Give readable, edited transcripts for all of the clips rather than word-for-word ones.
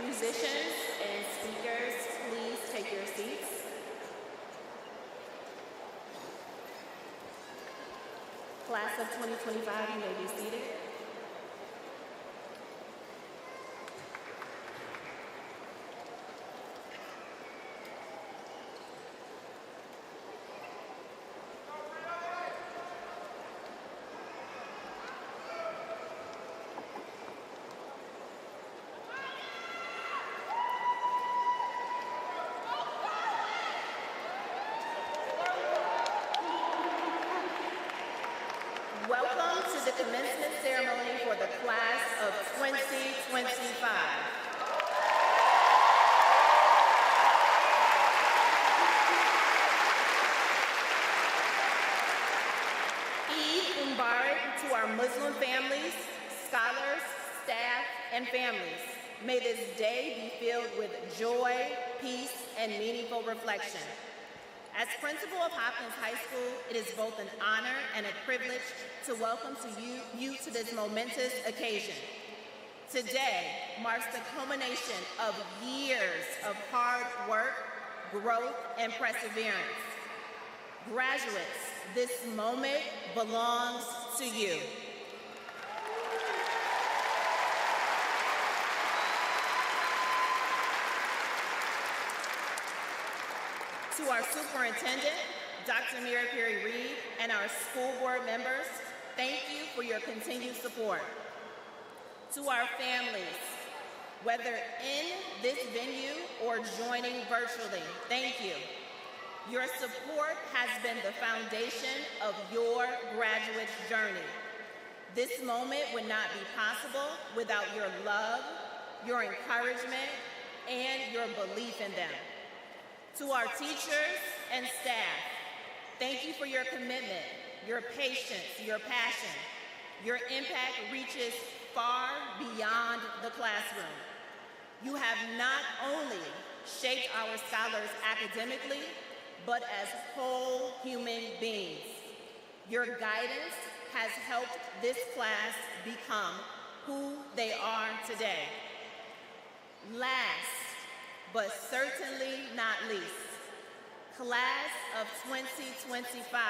Musicians and speakers, please take your seats. Class of 2025, you may be seated. Welcome to the commencement ceremony for the class of 2025. Eid Mubarak to our Muslim families, scholars, staff, and families. May this day be filled with joy, peace, and meaningful reflection. As principal of Hopkins High School, it is both an honor and a privilege to welcome you to this momentous occasion. Today marks the culmination of years of hard work, growth, and perseverance. Graduates, this moment belongs to you. To our superintendent, Dr. Mira Perry-Reed, and our school board members, thank you for your continued support. To our families, whether in this venue or joining virtually, thank you. Your support has been the foundation of your graduate's journey. This moment would not be possible without your love, your encouragement, and your belief in them. To our teachers and staff, thank you for your commitment, your patience, your passion. Your impact reaches far beyond the classroom. You have not only shaped our scholars academically, but as whole human beings. Your guidance has helped this class become who they are today. Last, but certainly not least, class of 2025.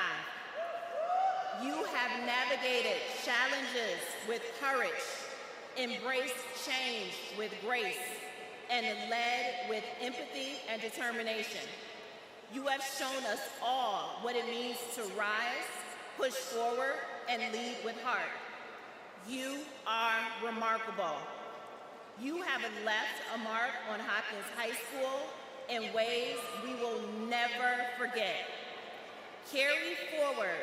You have navigated challenges with courage, embraced change with grace, and led with empathy and determination. You have shown us all what it means to rise, push forward, and lead with heart. You are remarkable. You have left a mark on Hopkins High School in ways we will never forget. Carry forward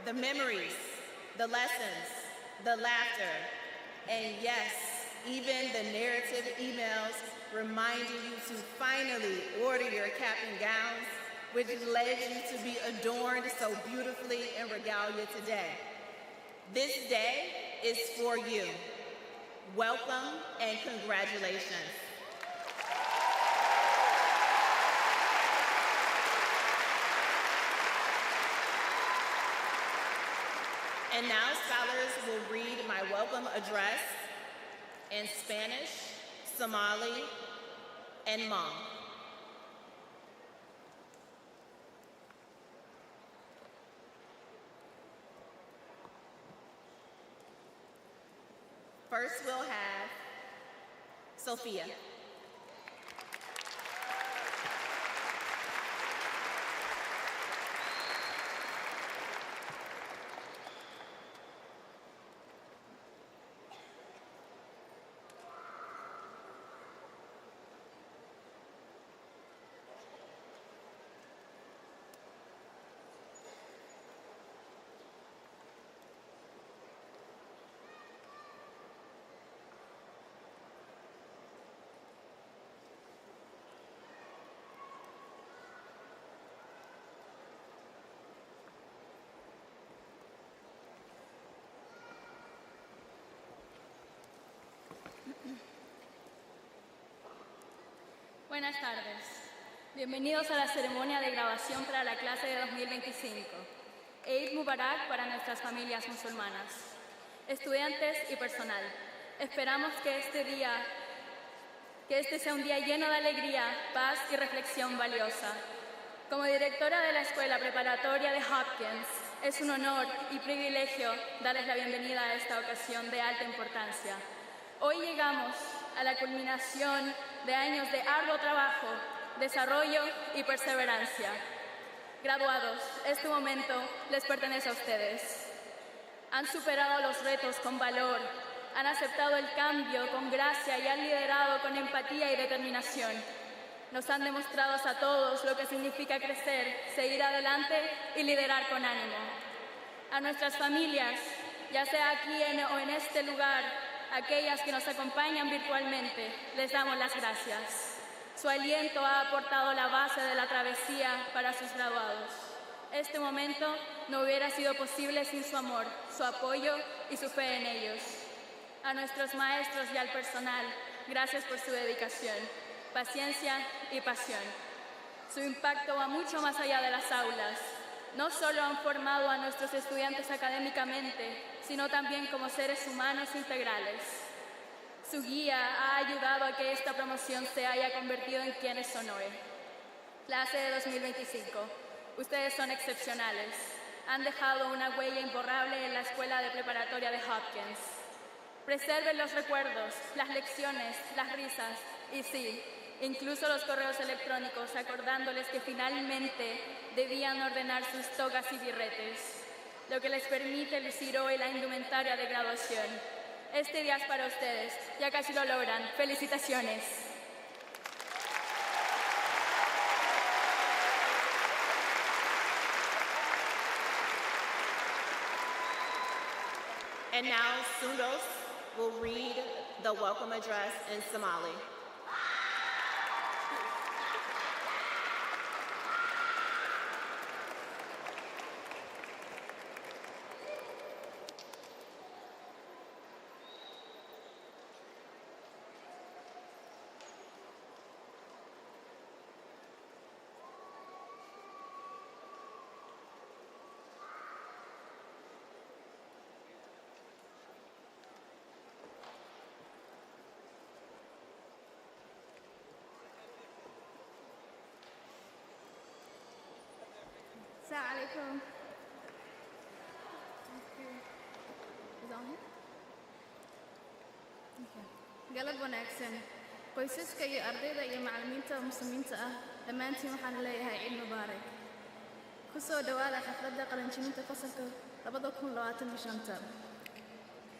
the memories, the lessons, the laughter, and yes, even the narrative emails reminding you to finally order your cap and gowns, which led you to be adorned so beautifully in regalia today. This day is for you. Welcome and congratulations. And now scholars will read my welcome address in Spanish, Somali, and Hmong. First we'll have Sophia. Buenas tardes. Bienvenidos a la ceremonia de graduación para la clase de 2025. Eid Mubarak para nuestras familias musulmanas. Estudiantes y personal, esperamos que Que este sea un día lleno de alegría, paz y reflexión valiosa. Como directora de la Escuela Preparatoria de Hopkins, es un honor y privilegio darles la bienvenida a esta ocasión de alta importancia. Hoy llegamos a la culminación de años de arduo trabajo, desarrollo y perseverancia. Graduados, este momento les pertenece a ustedes. Han superado los retos con valor, han aceptado el cambio con gracia y han liderado con empatía y determinación. Nos han demostrado a todos lo que significa crecer, seguir adelante y liderar con ánimo. A nuestras familias, ya sea aquí o en este lugar, aquellas que nos acompañan virtualmente, les damos las gracias. Su aliento ha aportado la base de la travesía para sus graduados. Este momento no hubiera sido posible sin su amor, su apoyo y su fe en ellos. A nuestros maestros y al personal, gracias por su dedicación, paciencia y pasión. Su impacto va mucho más allá de las aulas. No solo han formado a nuestros estudiantes académicamente, sino también como seres humanos integrales. Su guía ha ayudado a que esta promoción se haya convertido en quienes son hoy. Clase de 2025, ustedes son excepcionales. Han dejado una huella imborrable en la Escuela de Preparatoria de Hopkins. Preserven los recuerdos, las lecciones, las risas y sí, incluso los correos electrónicos acordándoles que finalmente debían ordenar sus togas y birretes, lo que les permite lucir hoy la indumentaria de graduación. Este día es para ustedes, ya casi lo logran. ¡Felicitaciones! And now, Sundos will read the welcome address in Somali. Assalamu alaikum. Is it on here? Okay. Galab wanaagsan. Qoysaska iyo ardayda iyo macallimiinta muslimiinta ah dhammaantiin waxaan leeyahay ciid mubaarak. Ku soo dhawaada xafladda qalinjebinta fasalka 2025.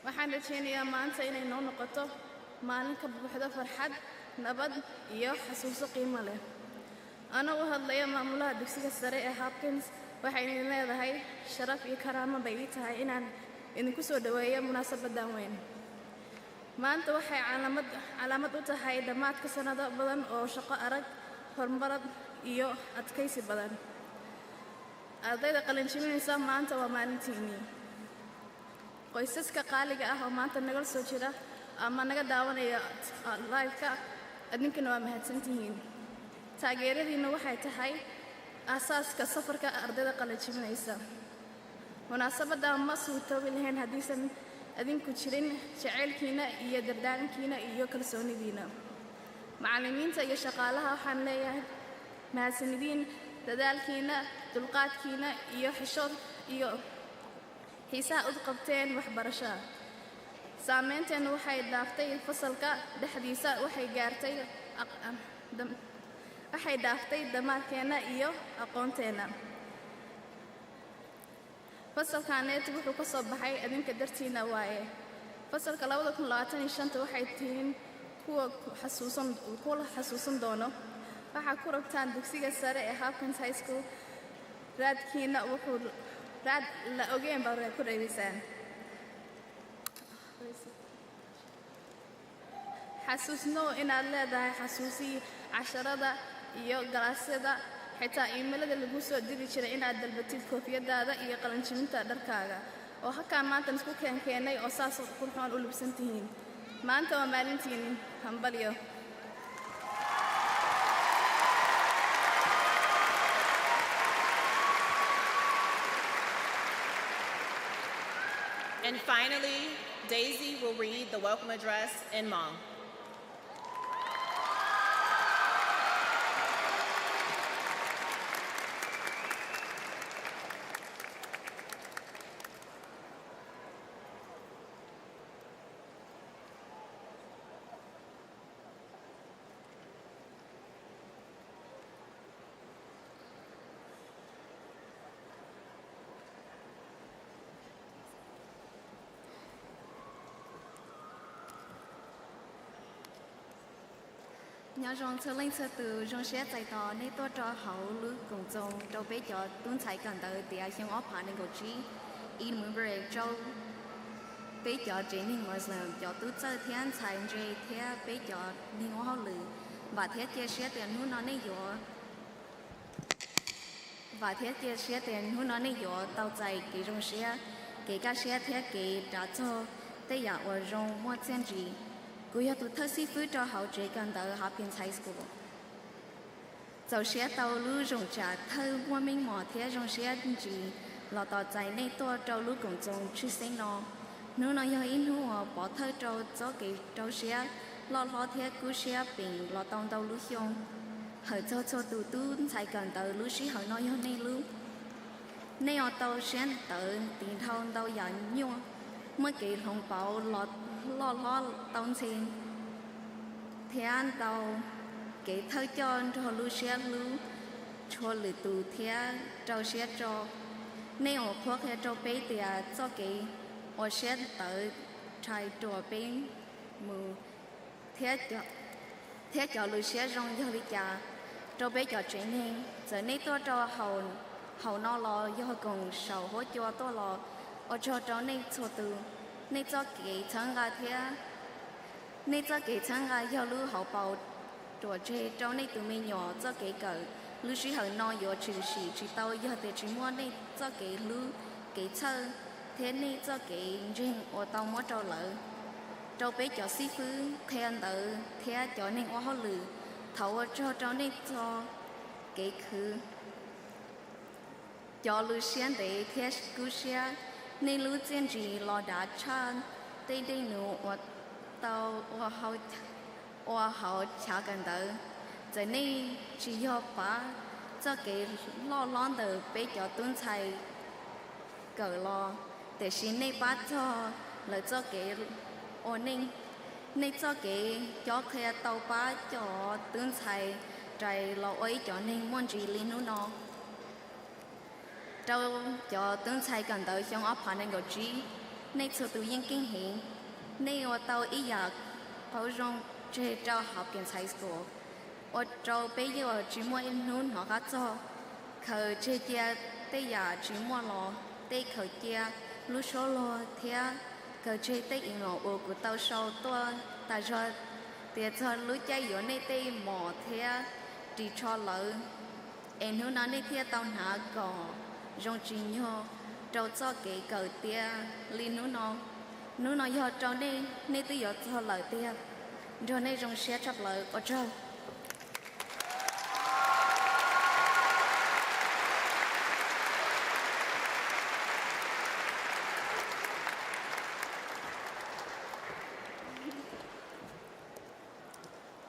Waxaan rajaynayaa maanta inay noo noqoto maalin ka buuxda farxad, nabad iyo xasuuso qiimo leh. Ana u hadlaya maamulaha dugsiga sare ee Hopkins waxayna leedahay sharaf iyo karaamo bay tahay inaan idinku soo dhaweeyo munaasabadan weyn. Maanta waxay calaamad u tahay dhammaadka sanado badan oo shaqo arag, horumar iyo adkaysi badan. Ardayda qalinjebinaysa maanta waa maalintiinii. Qoysaska qaaliga ah oo maanta naga soo jira ama naga daawanaya live-ka adinkana waa mahadsantihiin. Taageeradiina waxay tahay aasaaska safarka ardayda qalinjebinaysa. Munaasabadan ma suurtoobi lahayn haddiisan adinku jirin jacaylkiina iyo dardaarankiina iyo kalsoonidiina. Macallimiinta iyo shaqaalaha waxaan leeyahay mahadsanidin dadaalkiina, dulqaadkiina iyo xishood iyo xiisaha u qabteen waxbarashada. Saameynteenu waxay dhaaftay fasalka dhexdiisa waxay dhaaftay dhammaadkeena iyo aqoonteena. Fasalkaneet wuxuu ka soo baxay adinka dartiina waaye. Fasalka 2025 waxay tihiin kuwa xasuusan doono. Waxaa ku rabtaan dugsiga sare ee Hopkins High School. Raadkiina wuxuu raad la ogeyn baa ku reebaysaan. xasuusno inaad leedahay xasuusi casharada iyo galaasyada xitaa iimaylada lagu soo diri jiray inaad dalbatid koofiyadaada iyo qalinjebinta dharkaaga oo halkaan maanta isku keenay oo saas qurxoon u lubsan tihiin. Maanta waa maalintiin hambalyo. And finally, Daisy will read the welcome address in Hmong. Nhà rong thơ lên thơ từ rong xe chạy tỏ nên tôi cho hậu lưu cùng dòng đâu bé cho tuân chạy cần tới để xong ốp hạ nên có chí in muốn bề châu bé cho chế nên mà giờ cho tôi chơi thiên chạy chế thế bé cho nên hậu lử và thế kia xe tiền hú nó nên dọ và thế kia xe tiền hú nó nên dọ tàu chạy cái rong xe cái cá xe thế cái đã cho tây giả ở rong mua chân gì cô yêu tụi thơ sĩ phứ cho hậu chế cần tới Hopkins High School. Dẫu xe tàu lưu rộng trả thơ mua mình mỏ thế rộng xe gì là tỏ chạy nên tôi trâu lưu cùng dòng chứ sinh nó. Nếu nó yêu in hữu họ bỏ thơ trâu cho cái trâu xe lo thế cú xe bình là tông tàu lưu hiông. Hở cho tụi tu chạy cần tới lưu sĩ hở nó yêu nên lưu. Nên ở tàu xe tới tiền thâu tàu giả nhua. Mới cái hồng bảo lo tông xin thế anh tàu cái thơ cho lưu xe lưu cho lử tù thế trâu xe cho nên ở khoác thế trâu bé thì cho cái ở xe tới trái trò bé mù thế cho lưu xe rong cho đi chả trâu bé cho chuyện nên giờ nên tôi cho hầu nó lo do cùng sầu hỗ cho tôi lo ở cho nên cho từ nên cho cái thằng gà thế nên cho cái thằng gà yêu lưu hậu bảo tuổi trẻ cho nên tụi mình nhỏ cho cái cỡ lưu sĩ hậu nói yêu chỉ tao yêu để chỉ muốn nên cho cái lưu cái thơ thế nên cho cái riêng ở tao muốn trâu lợ trâu bé cho sĩ phứ khen tự thế cho nên ở họ lử thầu cho nên cho cái khứ cho lưu xuyên để thế cứu xe nên lưu chiến gì lo đã chan đây nữa ở tàu ở hậu trả cần tới giờ này chỉ có ba cho cái lo lon từ bé cho tuân chạy cỡ lo để xin này ba cho là cho cái ở nên cho cái cho cái tàu ba cho tuân chạy chạy lo ấy cho nên muốn gì lên nữa nó cho tương sai cần tới trong ấp hành ngồi trí nên sự tự nhiên kinh hiện nên ở tàu ý giả bảo rong chơi cho Hopkins High School ở trâu bây giờ chỉ mua in nón họ khác cho khởi chơi kia tây giả chỉ mua lò tây khởi kia lúa số lò thế khởi chơi tây in lò ở của tàu sau tôi tại cho tiền cho lúa cháy ở nơi tây mỏ thế chỉ cho lỡ em hướng nó nơi thế tàu hạ cỏ rong trình ho trâu cho cái cờ tia linh nó ho trâu đây nên tôi giờ cho lời tia rồi nên rong xe chấp lời ở trâu.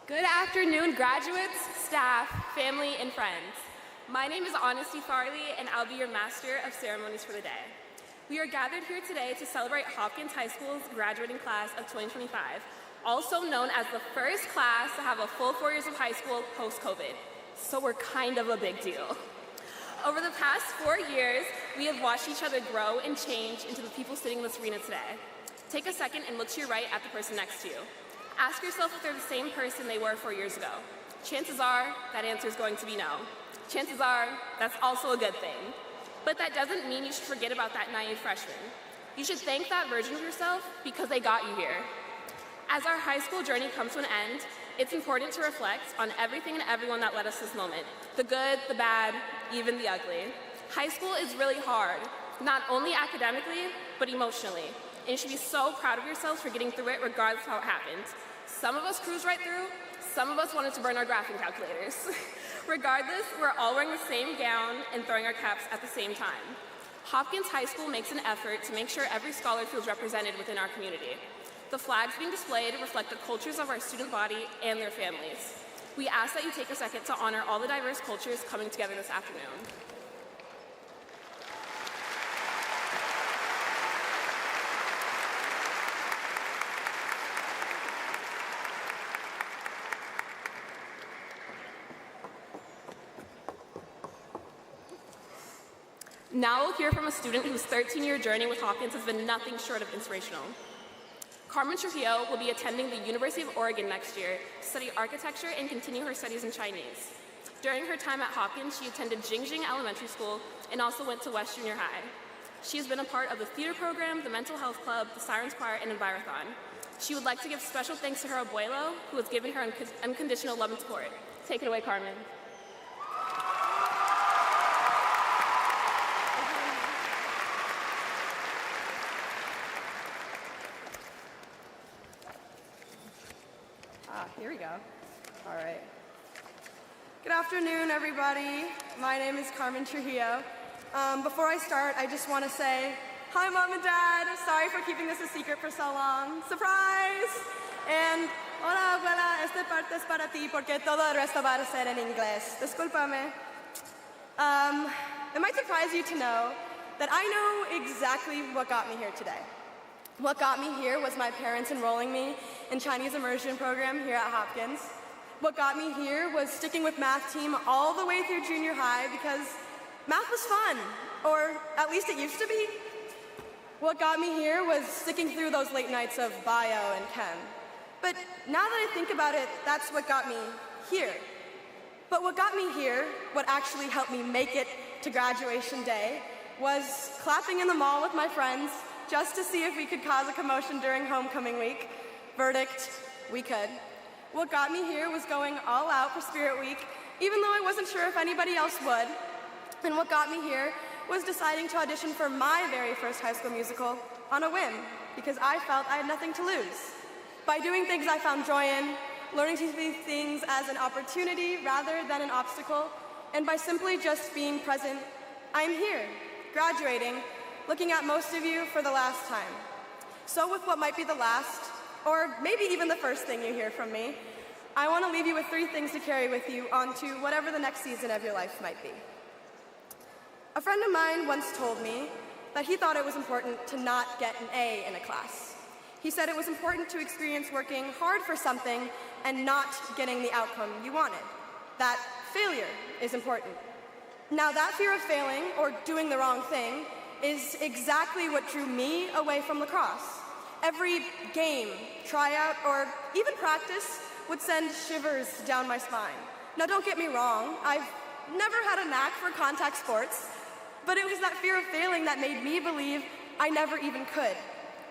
Good afternoon, graduates, staff, family, and friends. My name is Honesty Farley, and I'll be your Master of Ceremonies for the day. We are gathered here today to celebrate Hopkins High School's graduating class of 2025, also known as the first class to have a full 4 years of high school post-COVID. So we're kind of a big deal. Over the past 4 years, we have watched each other grow and change into the people sitting in this arena today. Take a second and look to your right at the person next to you. Ask yourself if they're the same person they were 4 years ago. Chances are that answer is going to be no. Chances are that's also a good thing. But that doesn't mean you should forget about that naive freshman. You should thank that version of yourself because they got you here. As our high school journey comes to an end, it's important to reflect on everything and everyone that led us to this moment. The good, the bad, even the ugly. High school is really hard, not only academically, but emotionally. And you should be so proud of yourselves for getting through it regardless of how it happened. Some of us cruised right through, some of us wanted to burn our graphing calculators. Regardless, we're all wearing the same gown and throwing our caps at the same time. Hopkins High School makes an effort to make sure every scholar feels represented within our community. The flags being displayed reflect the cultures of our student body and their families. We ask that you take a second to honor all the diverse cultures coming together this afternoon. Now we'll hear from a student whose 13-year journey with Hopkins has been nothing short of inspirational. Carmen Trujillo will be attending the University of Oregon next year to study architecture and continue her studies in Chinese. During her time at Hopkins, she attended Jingjing Elementary School and also went to West Junior High. She has been a part of the theater program, the mental health club, the Sirens Choir, and Envirothon. She would like to give special thanks to her abuelo, who has given her unconditional love and support. Take it away, Carmen. Here we go. All right. Good afternoon, everybody. My name is Carmen Trujillo. Before I start, I just want to say, hi, Mom and Dad. Sorry for keeping this a secret for so long. Surprise! And, hola, abuela, esta parte es para ti porque todo el resto va a ser en inglés. Discúlpame. It might surprise you to know that I know exactly what got me here today. What got me here was my parents enrolling me in Chinese immersion program here at Hopkins. What got me here was sticking with math team all the way through junior high because math was fun, or at least it used to be. What got me here was sticking through those late nights of bio and chem. But now that I think about it, that's what got me here. But what got me here, what actually helped me make it to graduation day, was clapping in the mall with my friends just to see if we could cause a commotion during homecoming week. Verdict, we could. What got me here was going all out for Spirit Week, even though I wasn't sure if anybody else would. And what got me here was deciding to audition for my very first high school musical on a whim, because I felt I had nothing to lose. By doing things I found joy in, learning to see things as an opportunity rather than an obstacle, and by simply just being present, I'm here, graduating, looking at most of you for the last time. So with what might be the last, or maybe even the first thing you hear from me, I want to leave you with 3 things to carry with you onto whatever the next season of your life might be. A friend of mine once told me that he thought it was important to not get an A in a class. He said it was important to experience working hard for something and not getting the outcome you wanted. That failure is important. Now that fear of failing or doing the wrong thing is exactly what drew me away from lacrosse. Every game, tryout, or even practice would send shivers down my spine. Now don't get me wrong, I've never had a knack for contact sports, but it was that fear of failing that made me believe I never even could.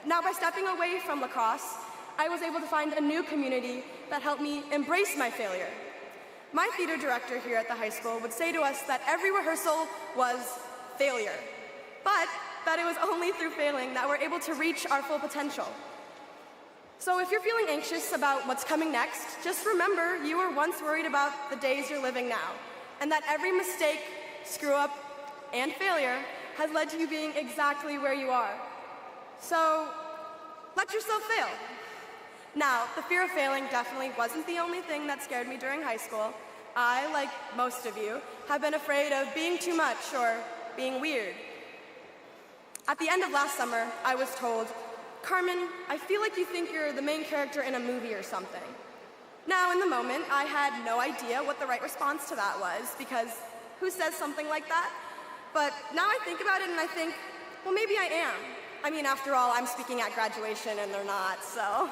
Now by stepping away from lacrosse, I was able to find a new community that helped me embrace my failure. My theater director here at the high school would say to us that every rehearsal was failure, but that it was only through failing that we're able to reach our full potential. So if you're feeling anxious about what's coming next, just remember you were once worried about the days you're living now, and that every mistake, screw-up, and failure has led to you being exactly where you are. So let yourself fail. Now, the fear of failing definitely wasn't the only thing that scared me during high school. I, like most of you, have been afraid of being too much or being weird. At the end of last summer, I was told, Carmen, I feel like you think you're the main character in a movie or something. Now, in the moment, I had no idea what the right response to that was, because who says something like that? But now I think about it and I think, well, maybe I am. I mean, after all, I'm speaking at graduation and they're not, so.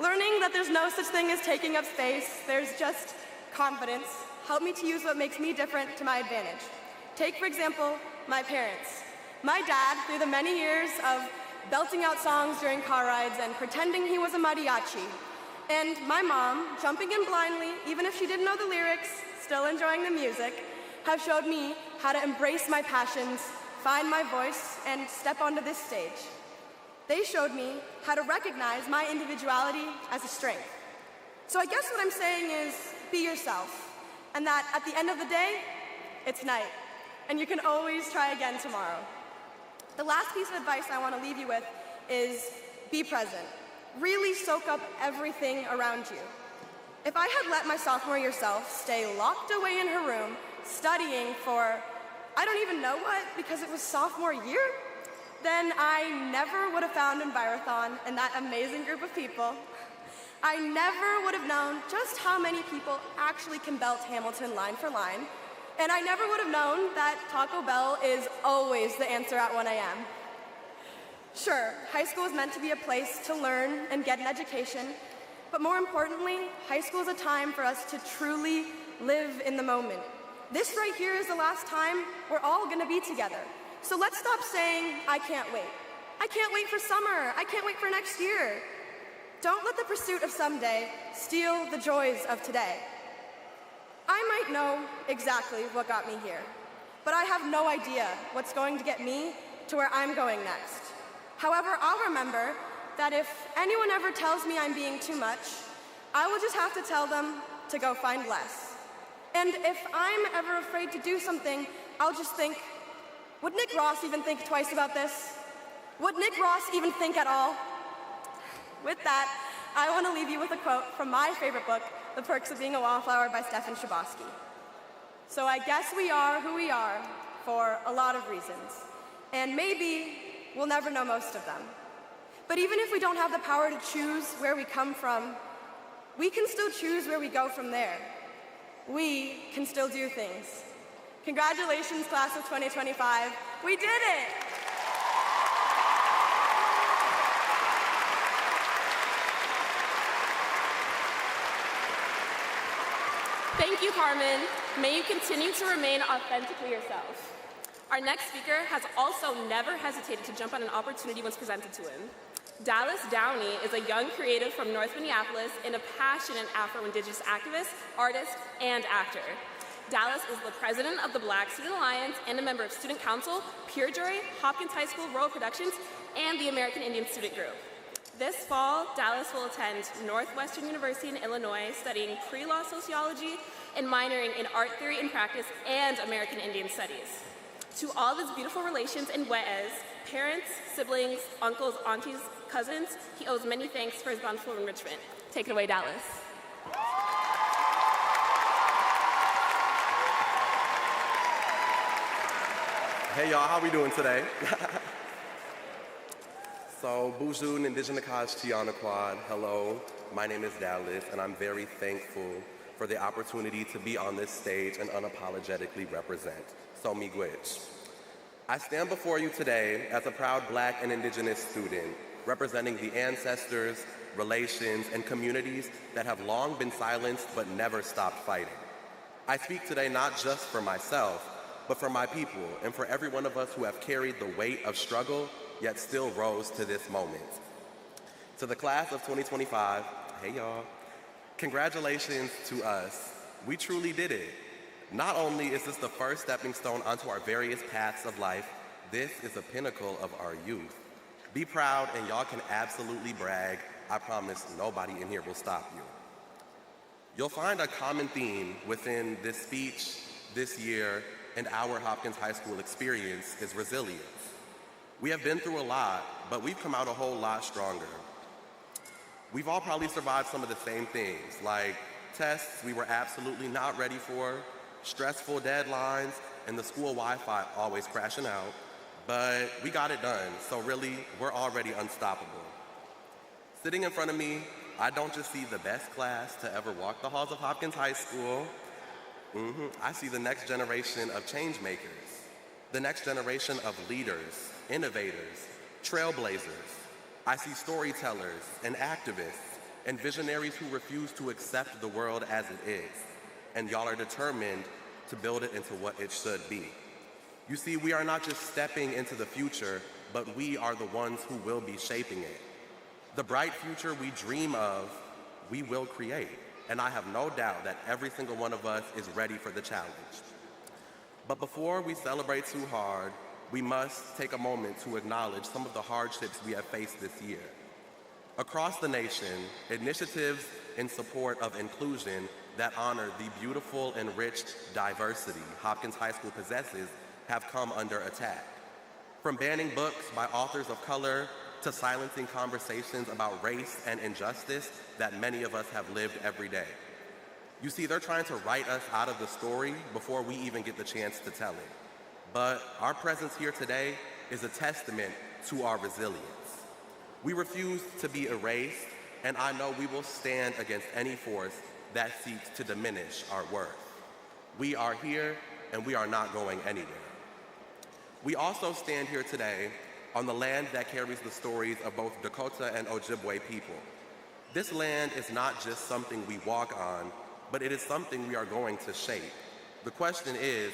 Learning that there's no such thing as taking up space, there's just confidence, helped me to use what makes me different to my advantage. Take, for example, my parents. My dad, through the many years of belting out songs during car rides and pretending he was a mariachi, and my mom, jumping in blindly, even if she didn't know the lyrics, still enjoying the music, have showed me how to embrace my passions, find my voice, and step onto this stage. They showed me how to recognize my individuality as a strength. So I guess what I'm saying is, be yourself, and that at the end of the day, it's night, and you can always try again tomorrow. The last piece of advice I want to leave you with is be present. Really soak up everything around you. If I had let my sophomore year self stay locked away in her room, studying for, I don't even know what, because it was sophomore year, then I never would have found Envirothon and that amazing group of people. I never would have known just how many people actually can belt Hamilton line for line. And I never would have known that Taco Bell is always the answer at 1 a.m. Sure, high school is meant to be a place to learn and get an education, but more importantly, high school is a time for us to truly live in the moment. This right here is the last time we're all gonna be together. So let's stop saying, I can't wait. I can't wait for summer. I can't wait for next year. Don't let the pursuit of someday steal the joys of today. I might know exactly what got me here, but I have no idea what's going to get me to where I'm going next. However, I'll remember that if anyone ever tells me I'm being too much, I will just have to tell them to go find less. And if I'm ever afraid to do something, I'll just think, would Nick Ross even think twice about this? Would Nick Ross even think at all? With that, I want to leave you with a quote from my favorite book, The Perks of Being a Wallflower by Stefan Chbosky. So I guess we are who we are for a lot of reasons, and maybe we'll never know most of them. But even if we don't have the power to choose where we come from, we can still choose where we go from there. We can still do things. Congratulations, class of 2025. We did it! Thank you, Carmen. May you continue to remain authentically yourself. Our next speaker has also never hesitated to jump on an opportunity once presented to him. Dallas Downey is a young creative from North Minneapolis and a passionate Afro-Indigenous activist, artist, and actor. Dallas is the president of the Black Student Alliance and a member of Student Council, Pure Joy, Hopkins High School Rural Productions, and the American Indian Student Group. This fall, Dallas will attend Northwestern University in Illinois, studying pre-law sociology and minoring in art theory and practice and American Indian studies. To all of his beautiful relations and we'es, parents, siblings, uncles, aunties, cousins, he owes many thanks for his bountiful enrichment. Take it away, Dallas. Hey y'all, how we doing today? So, Bonjour, Indigenous Tianaquad. Hello, my name is Dallas, and I'm very thankful for the opportunity to be on this stage and unapologetically represent. So miigwech. I stand before you today as a proud Black and Indigenous student, representing the ancestors, relations, and communities that have long been silenced but never stopped fighting. I speak today not just for myself, but for my people and for every one of us who have carried the weight of struggle yet still rose to this moment. To the class of 2025, hey y'all, congratulations to us. We truly did it. Not only is this the first stepping stone onto our various paths of life, this is a pinnacle of our youth. Be proud and y'all can absolutely brag. I promise nobody in here will stop you. You'll find a common theme within this speech, this year, and our Hopkins High School experience is resilience. We have been through a lot, but we've come out a whole lot stronger. We've all probably survived some of the same things, like tests we were absolutely not ready for, stressful deadlines, and the school Wi-Fi always crashing out, but we got it done, so really, we're already unstoppable. Sitting in front of me, I don't just see the best class to ever walk the halls of Hopkins High School. I see the next generation of change makers, the next generation of leaders, innovators, trailblazers. I see storytellers and activists and visionaries who refuse to accept the world as it is. And y'all are determined to build it into what it should be. You see, we are not just stepping into the future, but we are the ones who will be shaping it. The bright future we dream of, we will create. And I have no doubt that every single one of us is ready for the challenge. But before we celebrate too hard, we must take a moment to acknowledge some of the hardships we have faced this year. Across the nation, initiatives in support of inclusion that honor the beautiful and rich diversity Hopkins High School possesses have come under attack. From banning books by authors of color to silencing conversations about race and injustice that many of us have lived every day. You see, they're trying to write us out of the story before we even get the chance to tell it. But our presence here today is a testament to our resilience. We refuse to be erased, and I know we will stand against any force that seeks to diminish our worth. We are here, and we are not going anywhere. We also stand here today on the land that carries the stories of both Dakota and Ojibwe people. This land is not just something we walk on, but it is something we are going to shape. The question is,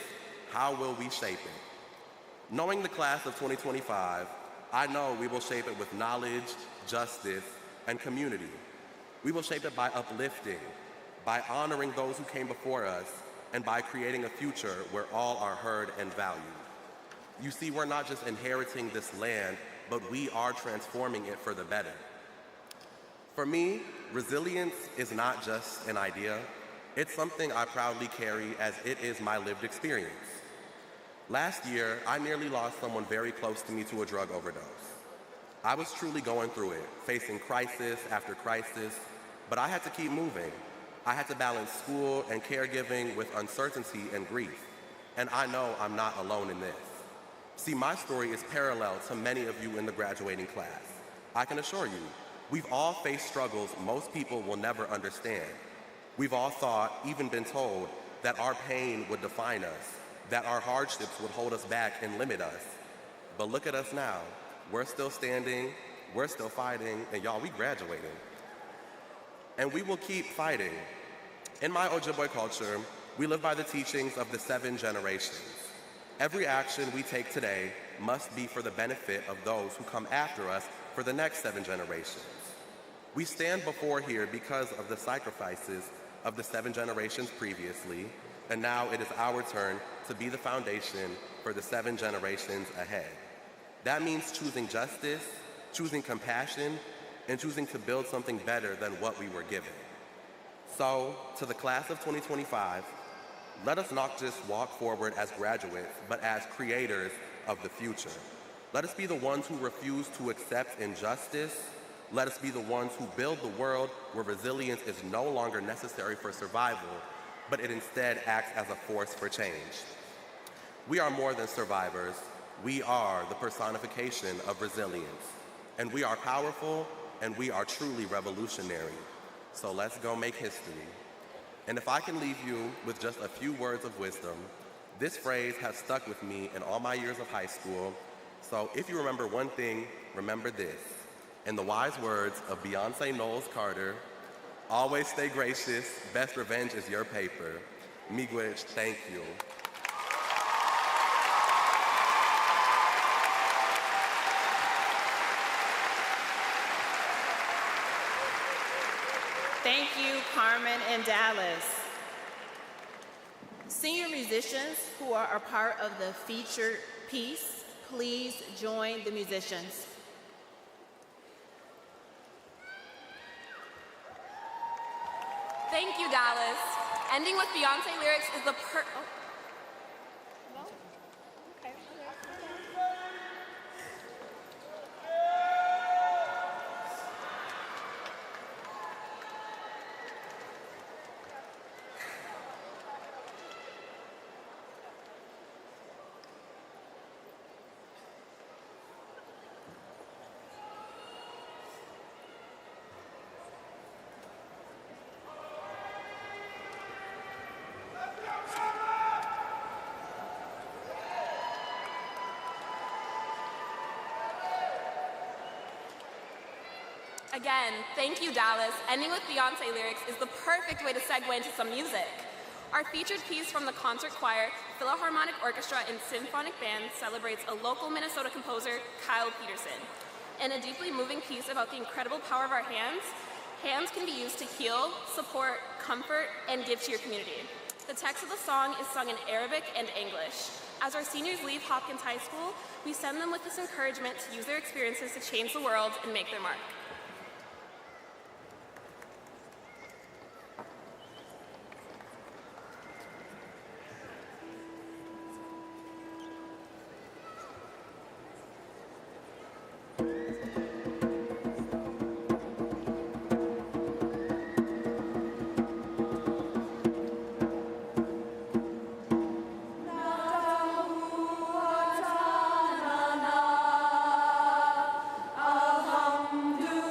how will we shape it? Knowing the class of 2025, I know we will shape it with knowledge, justice, and community. We will shape it by uplifting, by honoring those who came before us, and by creating a future where all are heard and valued. You see, we're not just inheriting this land, but we are transforming it for the better. For me, resilience is not just an idea. It's something I proudly carry as it is my lived experience. Last year, I nearly lost someone very close to me to a drug overdose. I was truly going through it, facing crisis after crisis, but I had to keep moving. I had to balance school and caregiving with uncertainty and grief, and I know I'm not alone in this. See, my story is parallel to many of you in the graduating class. I can assure you, we've all faced struggles most people will never understand. We've all thought, even been told, that our pain would define us, that our hardships would hold us back and limit us. But look at us now. We're still standing, we're still fighting, and y'all, we graduating. And we will keep fighting. In my Ojibwe culture, we live by the teachings of the 7 generations. Every action we take today must be for the benefit of those who come after us for the next 7 generations. We stand before here because of the sacrifices of the 7 generations previously, and now it is our turn to be the foundation for the 7 generations ahead. That means choosing justice, choosing compassion, and choosing to build something better than what we were given. So, to the class of 2025, let us not just walk forward as graduates, but as creators of the future. Let us be the ones who refuse to accept injustice. Let us be the ones who build the world where resilience is no longer necessary for survival, but it instead acts as a force for change. We are more than survivors. We are the personification of resilience. And we are powerful, and we are truly revolutionary. So let's go make history. And if I can leave you with just a few words of wisdom, this phrase has stuck with me in all my years of high school. So if you remember one thing, remember this. In the wise words of Beyonce Knowles Carter, always stay gracious, best revenge is your paper. Miigwech, thank you. Thank you, Carmen and Dallas. Senior musicians who are a part of the featured piece, please join the musicians. Thank you, Dallas. Ending with Beyonce lyrics is the Again, thank you, Dallas. Ending with Beyonce lyrics is the perfect way to segue into some music. Our featured piece from the concert choir, Philharmonic Orchestra, and Symphonic Band celebrates a local Minnesota composer, Kyle Peterson. In a deeply moving piece about the incredible power of our hands, hands can be used to heal, support, comfort, and give to your community. The text of the song is sung in Arabic and English. As our seniors leave Hopkins High School, we send them with this encouragement to use their experiences to change the world and make their mark. Alhamdulillah.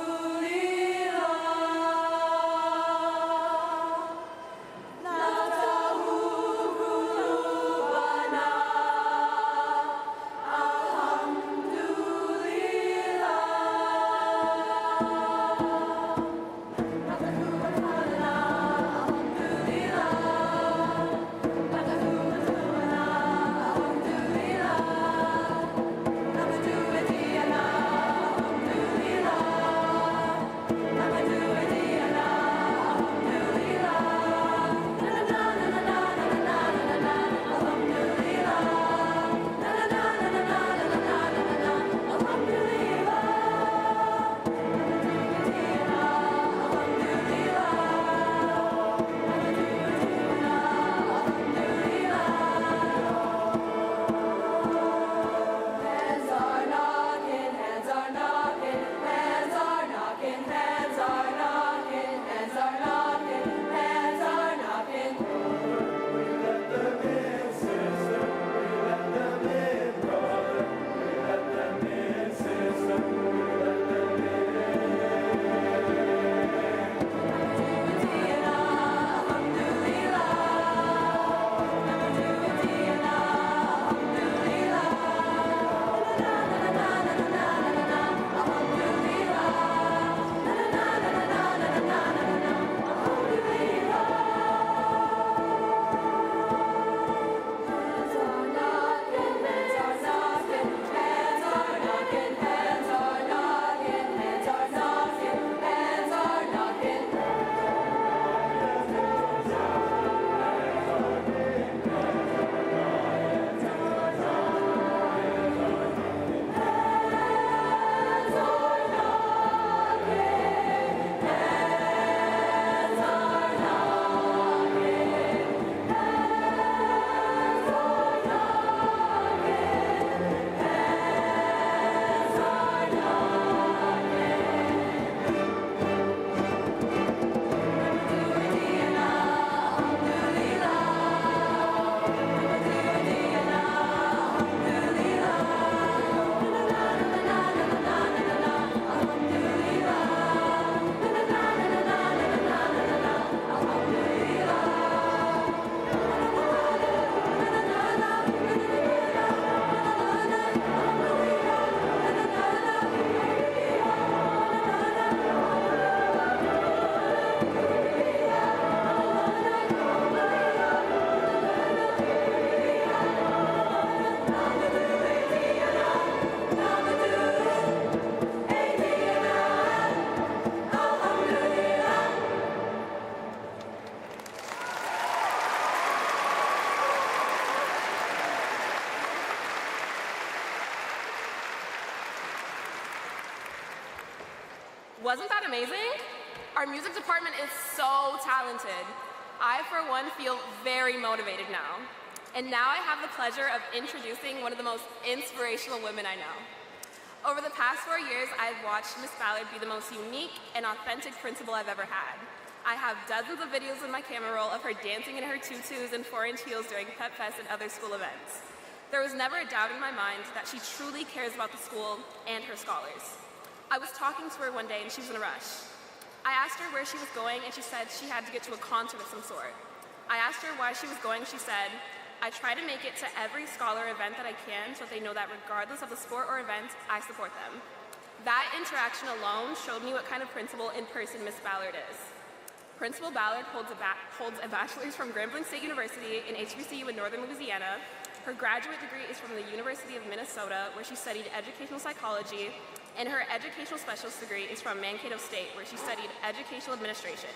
Wasn't that amazing? Our music department is so talented. I, for one, feel very motivated now. And now I have the pleasure of introducing one of the most inspirational women I know. Over the past 4 years, I've watched Miss Ballard be the most unique and authentic principal I've ever had. I have dozens of videos in my camera roll of her dancing in her tutus and 4-inch heels during Pep Fest and other school events. There was never a doubt in my mind that she truly cares about the school and her scholars. I was talking to her one day and she was in a rush. I asked her where she was going and she said she had to get to a concert of some sort. I asked her why she was going. She said, I try to make it to every scholar event that I can so that they know that regardless of the sport or event, I support them. That interaction alone showed me what kind of principal in person Miss Ballard is. Principal Ballard holds a bachelor's from Grambling State University in HBCU in Northern Louisiana. Her graduate degree is from the University of Minnesota, where she studied educational psychology, and her educational specialist degree is from Mankato State, where she studied educational administration.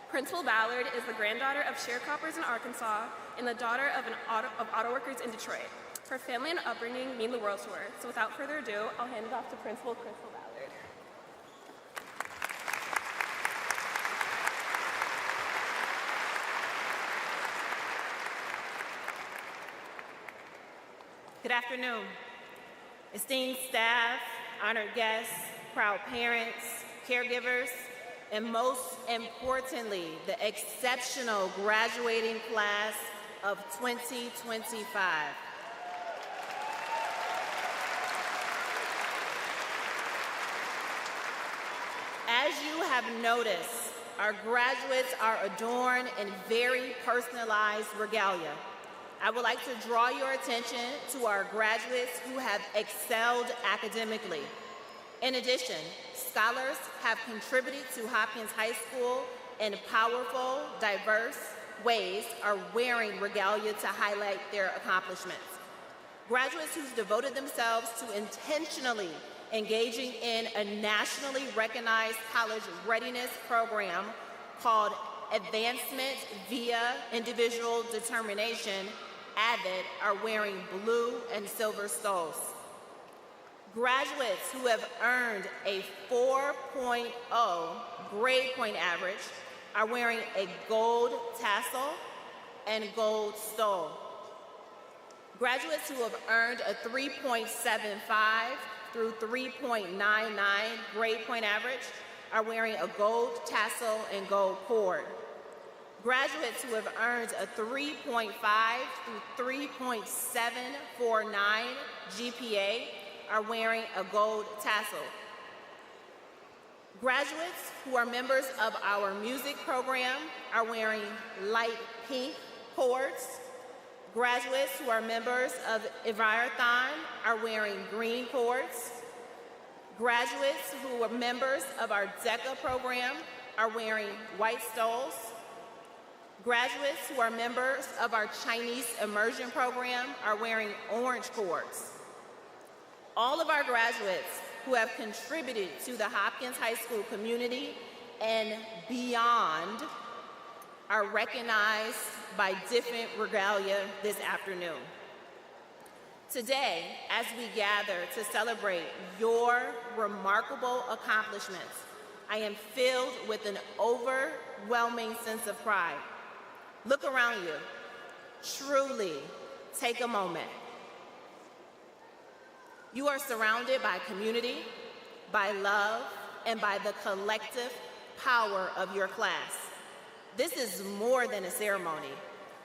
Principal Ballard is the granddaughter of sharecroppers in Arkansas and the daughter of auto workers in Detroit. Her family and upbringing mean the world to her. So without further ado, I'll hand it off to Principal Crystal Ballard. Good afternoon. Esteemed staff, honored guests, proud parents, caregivers, and most importantly, the exceptional graduating class of 2025. As you have noticed, our graduates are adorned in very personalized regalia. I would like to draw your attention to our graduates who have excelled academically. In addition, scholars have contributed to Hopkins High School in powerful, diverse ways, are wearing regalia to highlight their accomplishments. Graduates who've devoted themselves to intentionally engaging in a nationally recognized college readiness program called Advancement via Individual Determination, AVID, are wearing blue and silver stoles. Graduates who have earned a 4.0 grade point average are wearing a gold tassel and gold stole. Graduates who have earned a 3.75 through 3.99 grade point average are wearing a gold tassel and gold cord. Graduates who have earned a 3.5 through 3.749 GPA are wearing a gold tassel. Graduates who are members of our music program are wearing light pink cords. Graduates who are members of Ivirathon are wearing green cords. Graduates who are members of our DECA program are wearing white stoles. Graduates who are members of our Chinese immersion program are wearing orange cords. All of our graduates who have contributed to the Hopkins High School community and beyond are recognized by different regalia this afternoon. Today, as we gather to celebrate your remarkable accomplishments, I am filled with an overwhelming sense of pride. Look around you. Truly take a moment. You are surrounded by community, by love, and by the collective power of your class. This is more than a ceremony.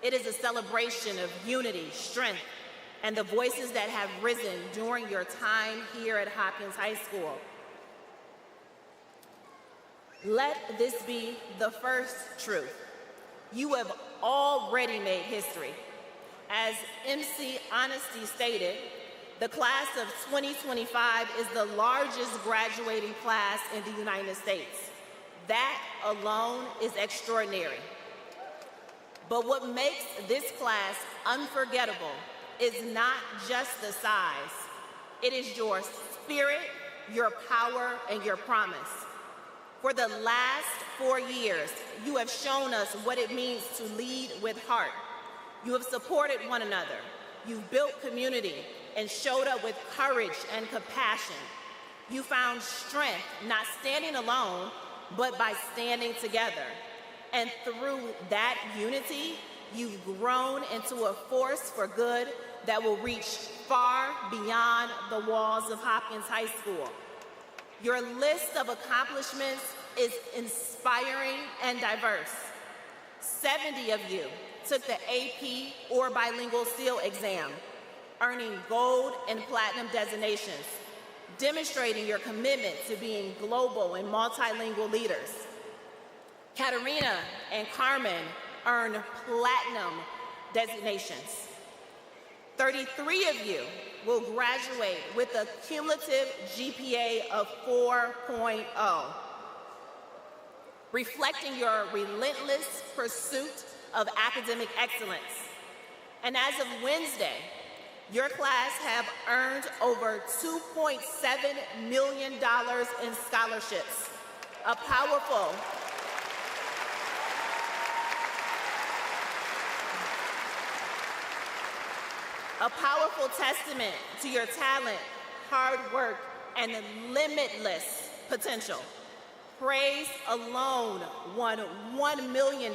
It is a celebration of unity, strength, and the voices that have risen during your time here at Hopkins High School. Let this be the first truth. You have already made history. As MC Honesty stated, the class of 2025 is the largest graduating class in the United States. That alone is extraordinary. But what makes this class unforgettable is not just the size. It is your spirit, your power, and your promise. For the last 4 years, you have shown us what it means to lead with heart. You have supported one another. You've built community and showed up with courage and compassion. You found strength, not standing alone, but by standing together. And through that unity, you've grown into a force for good that will reach far beyond the walls of Hopkins High School. Your list of accomplishments is inspiring and diverse. 70 of you took the AP or bilingual SEAL exam, earning gold and platinum designations, demonstrating your commitment to being global and multilingual leaders. Katarina and Carmen earned platinum designations. 33 of you will graduate with a cumulative GPA of 4.0, reflecting your relentless pursuit of academic excellence. And as of Wednesday, your class have earned over $2.7 million in scholarships, a powerful testament to your talent, hard work, and limitless potential. Praise alone won $1 million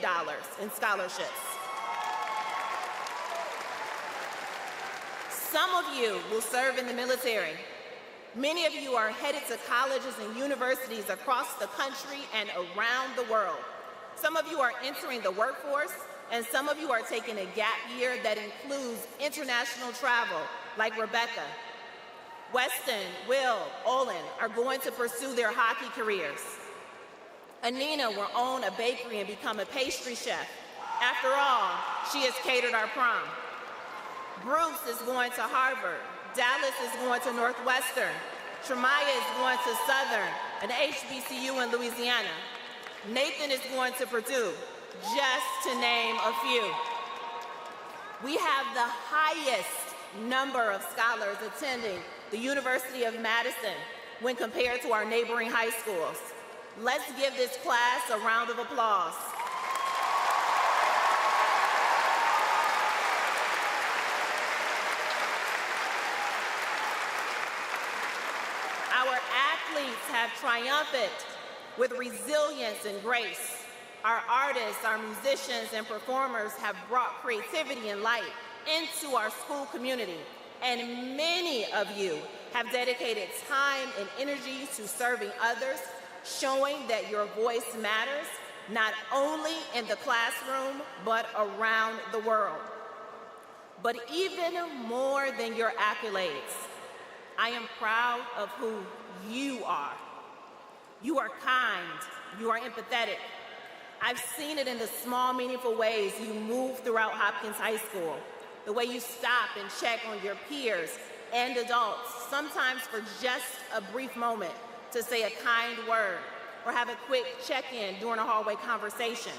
in scholarships. Some of you will serve in the military. Many of you are headed to colleges and universities across the country and around the world. Some of you are entering the workforce, and some of you are taking a gap year that includes international travel, like Rebecca. Weston, Will, Olin are going to pursue their hockey careers. Anina will own a bakery and become a pastry chef. After all, she has catered our prom. Bruce is going to Harvard. Dallas is going to Northwestern. Tremaya is going to Southern, an HBCU in Louisiana. Nathan is going to Purdue, just to name a few. We have the highest number of scholars attending the University of Madison when compared to our neighboring high schools. Let's give this class a round of applause. Our athletes have triumphed with resilience and grace. Our artists, our musicians, and performers have brought creativity and light into our school community. And many of you have dedicated time and energy to serving others, showing that your voice matters, not only in the classroom, but around the world. But even more than your accolades, I am proud of who you are. You are kind, you are empathetic. I've seen it in the small, meaningful ways you move throughout Hopkins High School, the way you stop and check on your peers and adults, sometimes for just a brief moment to say a kind word or have a quick check-in during a hallway conversation.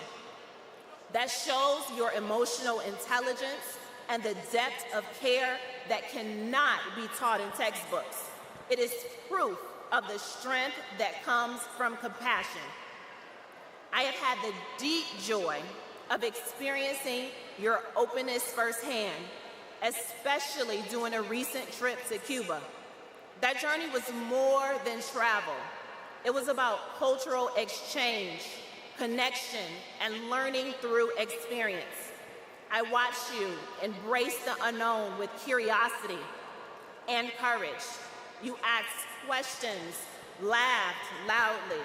That shows your emotional intelligence and the depth of care that cannot be taught in textbooks. It is proof of the strength that comes from compassion. I have had the deep joy of experiencing your openness firsthand, especially during a recent trip to Cuba. That journey was more than travel. It was about cultural exchange, connection, and learning through experience. I watched you embrace the unknown with curiosity and courage. You asked questions, laughed loudly,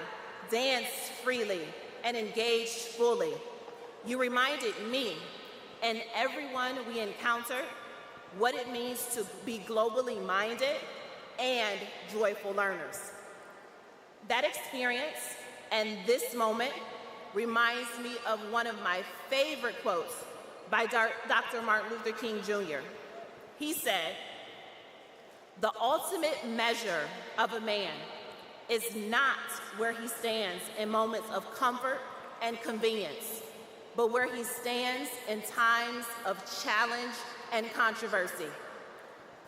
danced freely, and engaged fully. You reminded me and everyone we encountered what it means to be globally minded and joyful learners. That experience and this moment reminds me of one of my favorite quotes by Dr. Martin Luther King Jr. He said, "The ultimate measure of a man is not where he stands in moments of comfort and convenience, but where he stands in times of challenge and controversy."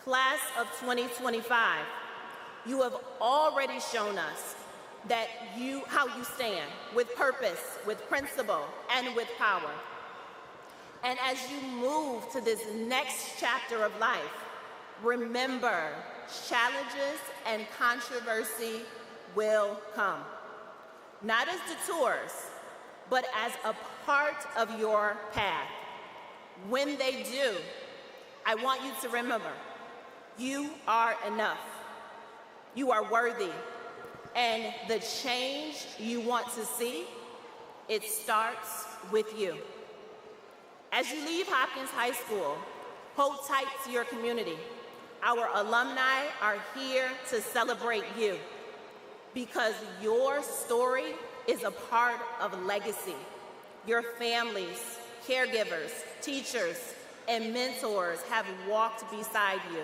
Class of 2025, you have already shown us that how you stand with purpose, with principle, and with power. And as you move to this next chapter of life, Remember, challenges and controversy will come. Not as detours, but as a part of your path. When they do, I want you to remember, you are enough. You are worthy. And the change you want to see, it starts with you. As you leave Hopkins High School, hold tight to your community. Our alumni are here to celebrate you because your story is a part of legacy. Your families, caregivers, teachers, and mentors have walked beside you,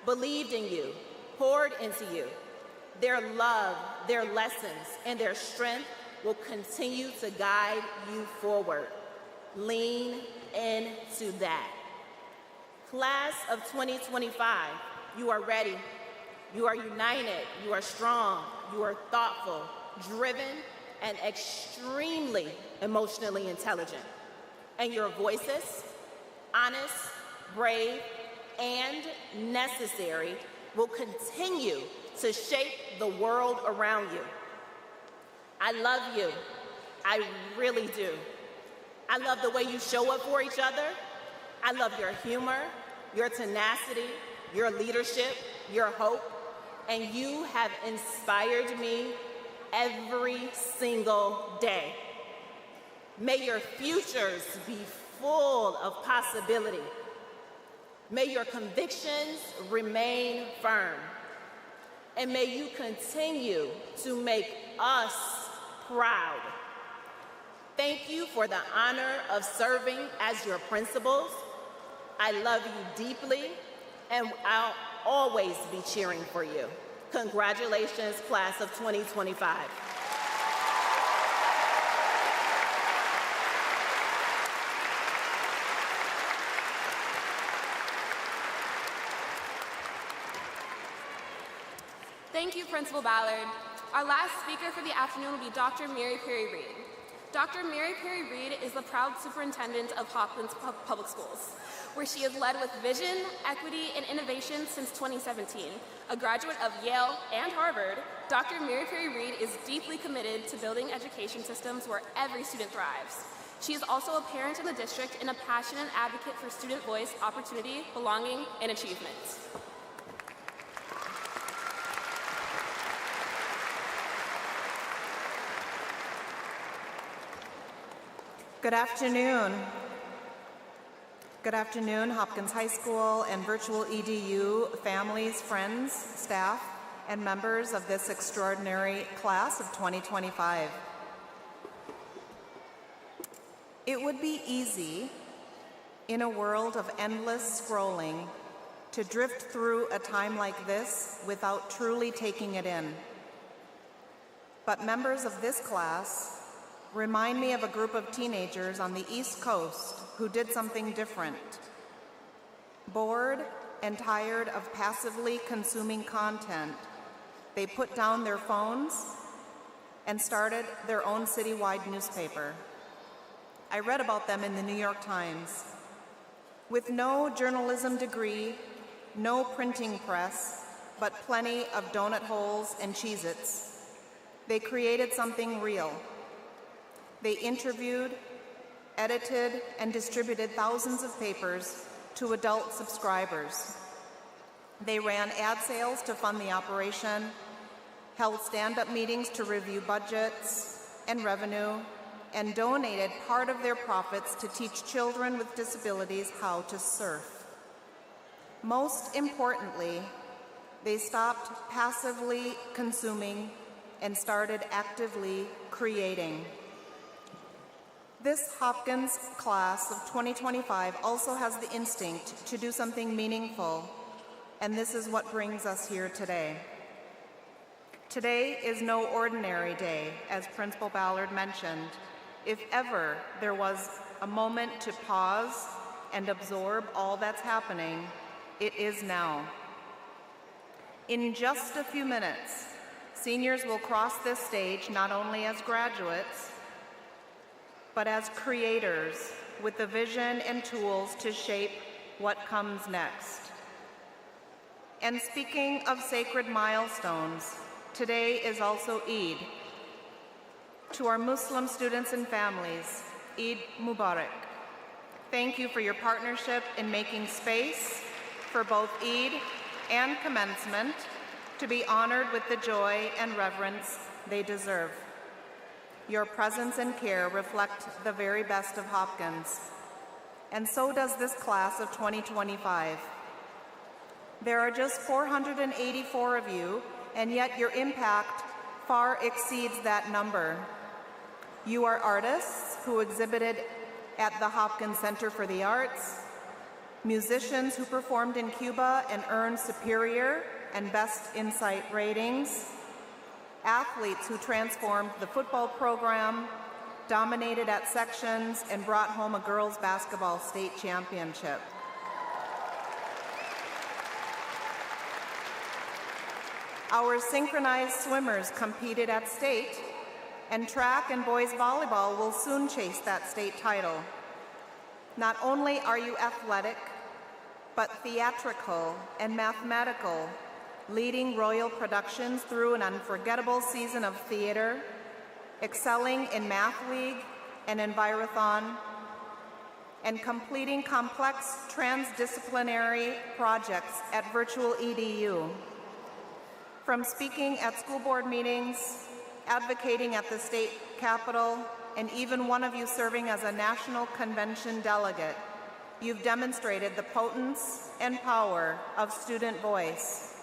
believed in you, poured into you. Their love, their lessons, and their strength will continue to guide you forward. Lean into that. Class of 2025, you are ready. You are united. You are strong. You are thoughtful, driven, and extremely emotionally intelligent. And your voices, honest, brave, and necessary, will continue to shape the world around you. I love you. I really do. I love the way you show up for each other. I love your humor, your tenacity, your leadership, your hope, and you have inspired me every single day. May your futures be full of possibility. May your convictions remain firm. And may you continue to make us proud. Thank you for the honor of serving as your principals. I love you deeply, and I'll always be cheering for you. Congratulations, class of 2025. Thank you, Principal Ballard. Our last speaker for the afternoon will be Dr. Mary Perry Reed. Dr. Mary Perry Reed is the proud superintendent of Hopkins Public Schools, where she has led with vision, equity, and innovation since 2017. A graduate of Yale and Harvard, Dr. Mary Perry Reed is deeply committed to building education systems where every student thrives. She is also a parent in the district and a passionate advocate for student voice, opportunity, belonging, and achievement. Good afternoon. Good afternoon, Hopkins High School and virtual EDU families, friends, staff, and members of this extraordinary class of 2025. It would be easy, in a world of endless scrolling, to drift through a time like this without truly taking it in. But members of this class remind me of a group of teenagers on the East Coast who did something different. Bored and tired of passively consuming content, they put down their phones and started their own citywide newspaper. I read about them in the New York Times. With no journalism degree, no printing press, but plenty of donut holes and Cheez-Its, they created something real. They interviewed, edited, and distributed thousands of papers to adult subscribers. They ran ad sales to fund the operation, held stand-up meetings to review budgets and revenue, and donated part of their profits to teach children with disabilities how to surf. Most importantly, they stopped passively consuming and started actively creating. This Hopkins class of 2025 also has the instinct to do something meaningful, and this is what brings us here today. Today is no ordinary day, as Principal Ballard mentioned. If ever there was a moment to pause and absorb all that's happening, it is now. In just a few minutes, seniors will cross this stage not only as graduates, but as creators with the vision and tools to shape what comes next. And speaking of sacred milestones, today is also Eid. To our Muslim students and families, Eid Mubarak. Thank you for your partnership in making space for both Eid and Commencement to be honored with the joy and reverence they deserve. Your presence and care reflect the very best of Hopkins, and so does this class of 2025. There are just 484 of you, and yet your impact far exceeds that number. You are artists who exhibited at the Hopkins Center for the Arts, musicians who performed in Cuba and earned superior and best insight ratings, athletes who transformed the football program, dominated at sections, and brought home a girls' basketball state championship. Our synchronized swimmers competed at state, and track and boys volleyball will soon chase that state title. Not only are you athletic, but theatrical and mathematical, leading Royal Productions through an unforgettable season of theater, excelling in Math League and Envirothon, and completing complex transdisciplinary projects at Virtual EDU. From speaking at school board meetings, advocating at the state capitol, and even one of you serving as a national convention delegate, you've demonstrated the potence and power of student voice.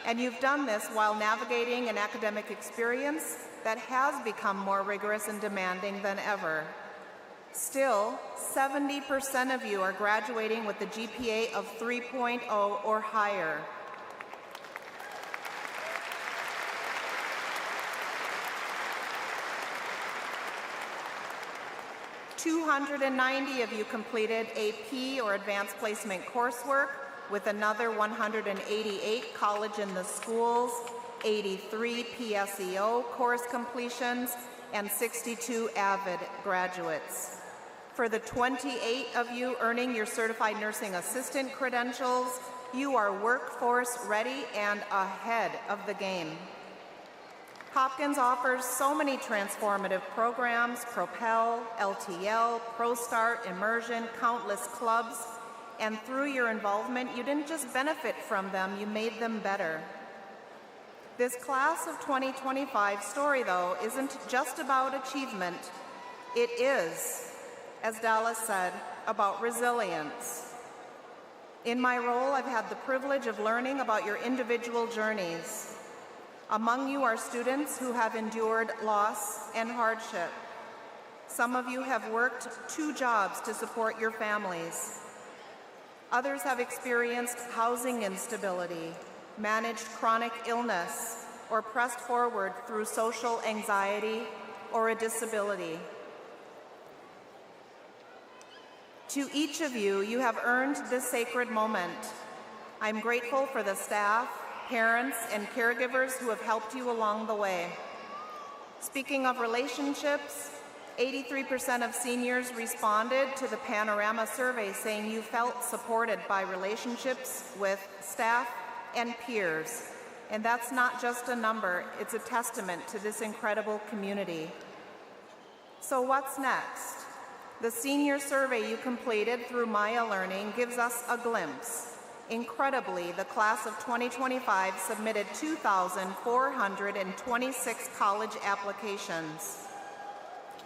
And you've done this while navigating an academic experience that has become more rigorous and demanding than ever. Still, 70% of you are graduating with a GPA of 3.0 or higher. $290 of you completed AP or advanced placement coursework, with another 188 college in the schools, 83 PSEO course completions, and 62 AVID graduates. For the 28 of you earning your certified nursing assistant credentials, you are workforce ready and ahead of the game. Hopkins offers so many transformative programs: Propel, LTL, ProStart, Immersion, countless clubs, and through your involvement, you didn't just benefit from them, you made them better. This class of 2025 story, though, isn't just about achievement. It is, as Dallas said, about resilience. In my role, I've had the privilege of learning about your individual journeys. Among you are students who have endured loss and hardship. Some of you have worked 2 jobs to support your families. Others have experienced housing instability, managed chronic illness, or pressed forward through social anxiety or a disability. To each of you, you have earned this sacred moment. I'm grateful for the staff, parents, and caregivers who have helped you along the way. Speaking of relationships, 83% of seniors responded to the Panorama survey saying you felt supported by relationships with staff and peers. And that's not just a number, it's a testament to this incredible community. So what's next? The senior survey you completed through Maya Learning gives us a glimpse. Incredibly, the class of 2025 submitted 2,426 college applications.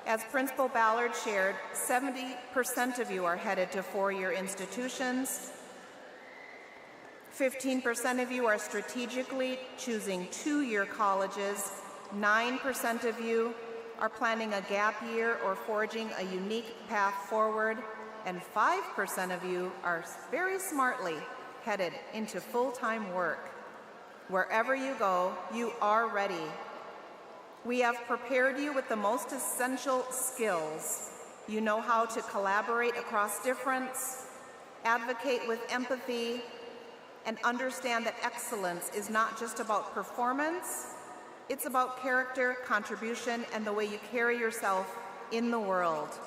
As Principal Ballard shared, 70% of you are headed to 4-year institutions. 15% of you are strategically choosing 2-year colleges. 9% of you are planning a gap year or forging a unique path forward. And 5% of you are very smartly headed into full-time work. Wherever you go, you are ready. We have prepared you with the most essential skills. You know how to collaborate across difference, advocate with empathy, and understand that excellence is not just about performance, it's about character, contribution, and the way you carry yourself in the world.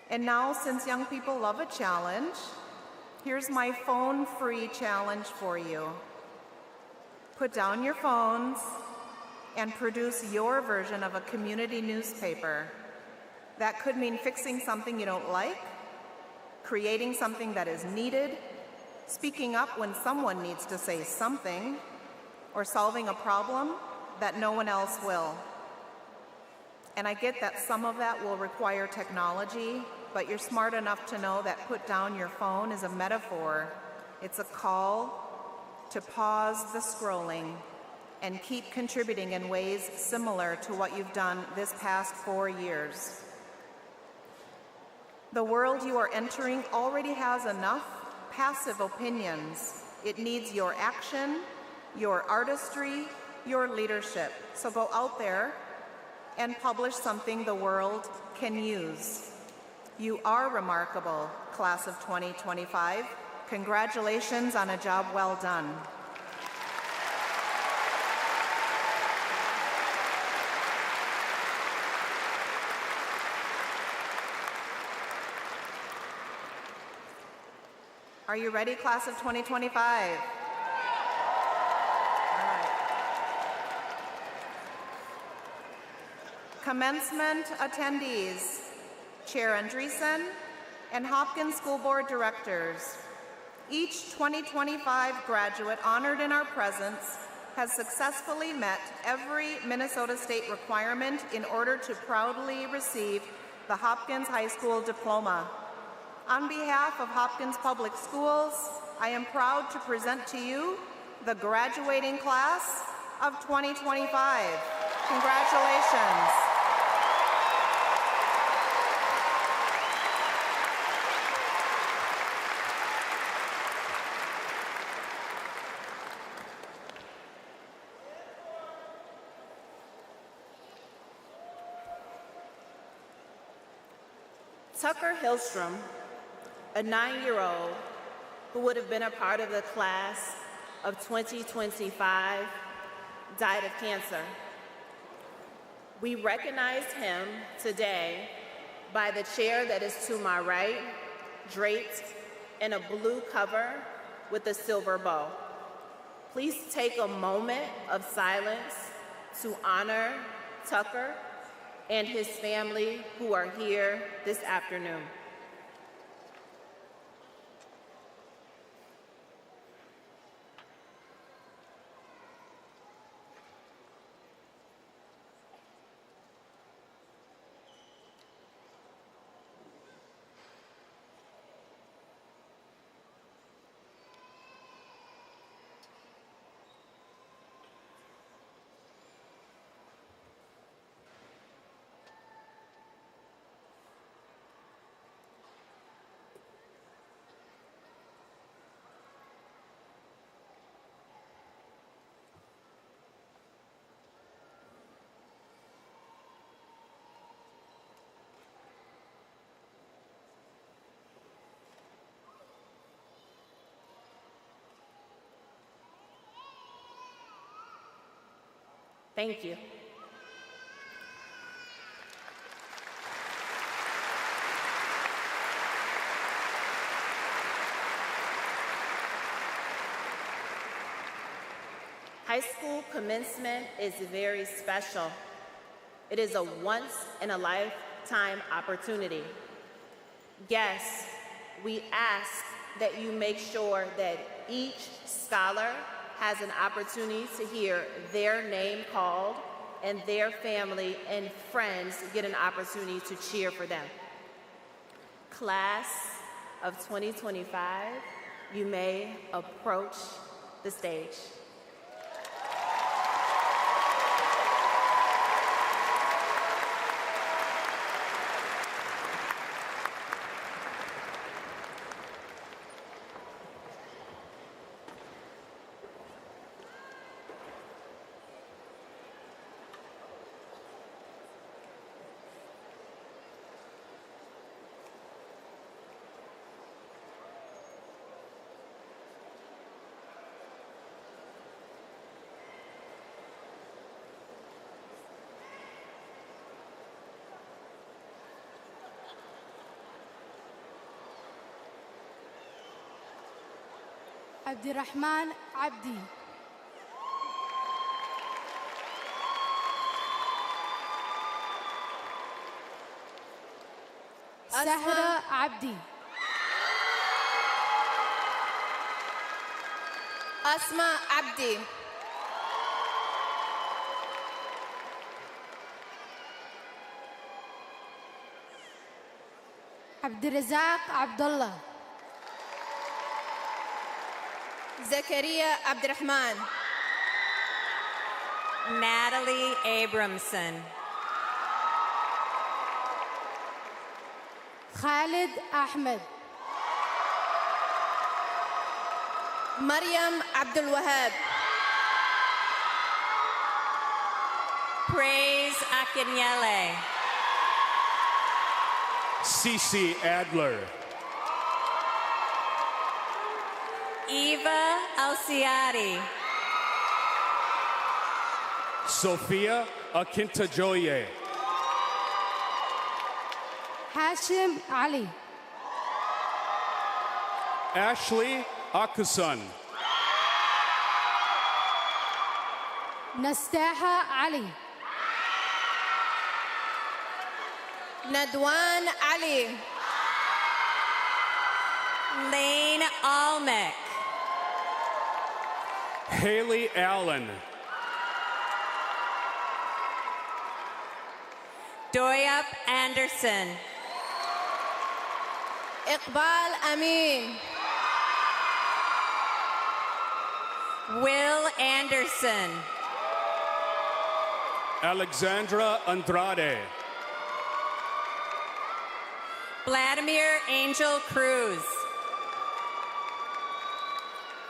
And now, since young people love a challenge, Here's my phone-free challenge for you. Put down your phones and produce your version of a community newspaper. That could mean fixing something you don't like, creating something that is needed, speaking up when someone needs to say something, or solving a problem that no one else will. And I get that some of that will require technology, but you're smart enough to know that put down your phone is a metaphor. It's a call to pause the scrolling and keep contributing in ways similar to what you've done this past 4 years. The world you are entering already has enough passive opinions. It needs your action, your artistry, your leadership. So go out there and publish something the world can use. You are remarkable, class of 2025. Congratulations on a job well done. Are you ready, class of 2025? All right. Commencement attendees, Chair Andreessen, and Hopkins School Board directors. Each 2025 graduate honored in our presence has successfully met every Minnesota State requirement in order to proudly receive the Hopkins High School diploma. On behalf of Hopkins Public Schools, I am proud to present to you the graduating class of 2025. Congratulations. Tucker Hillstrom, a 9-year-old who would have been a part of the class of 2025, died of cancer. We recognize him today by the chair that is to my right, draped in a blue cover with a silver bow. Please take a moment of silence to honor Tucker and his family who are here this afternoon. Thank you. High school commencement is very special. It is a once-in-a-lifetime opportunity. Guests, we ask that you make sure that each scholar has an opportunity to hear their name called and their family and friends get an opportunity to cheer for them. Class of 2025, you may approach the stage. Abdirrahman Abdi. Sahra Abdi. Asma Abdi. Abdirazaq Abdullah. Zakaria Abdirrahman. Natalie Abramson. Khalid Ahmed. Maryam Abdul Wahab. Praise Akinyele. Cece Adler. Eva Alciati. Sophia Akintajoye. Hashim Ali. Ashley Akusan. Nastaha Ali. Nadwan Ali. Lane Almec. Haley Allen. Doyup Anderson. Iqbal Amin. Will Anderson. Alexandra Andrade. Vladimir Angel Cruz.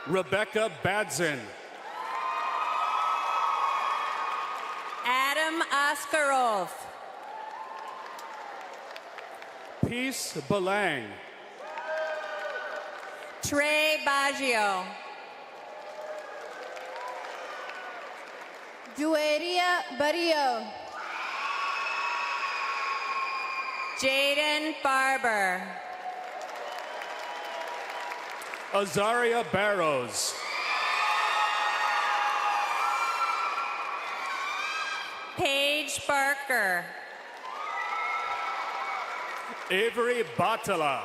Rebecca Badzin. Adam Oskarov. Peace Belang. Trey Baggio. Jueria Barrio. Jaden Barber. Azaria Barrows. Paige Barker. Avery Batala.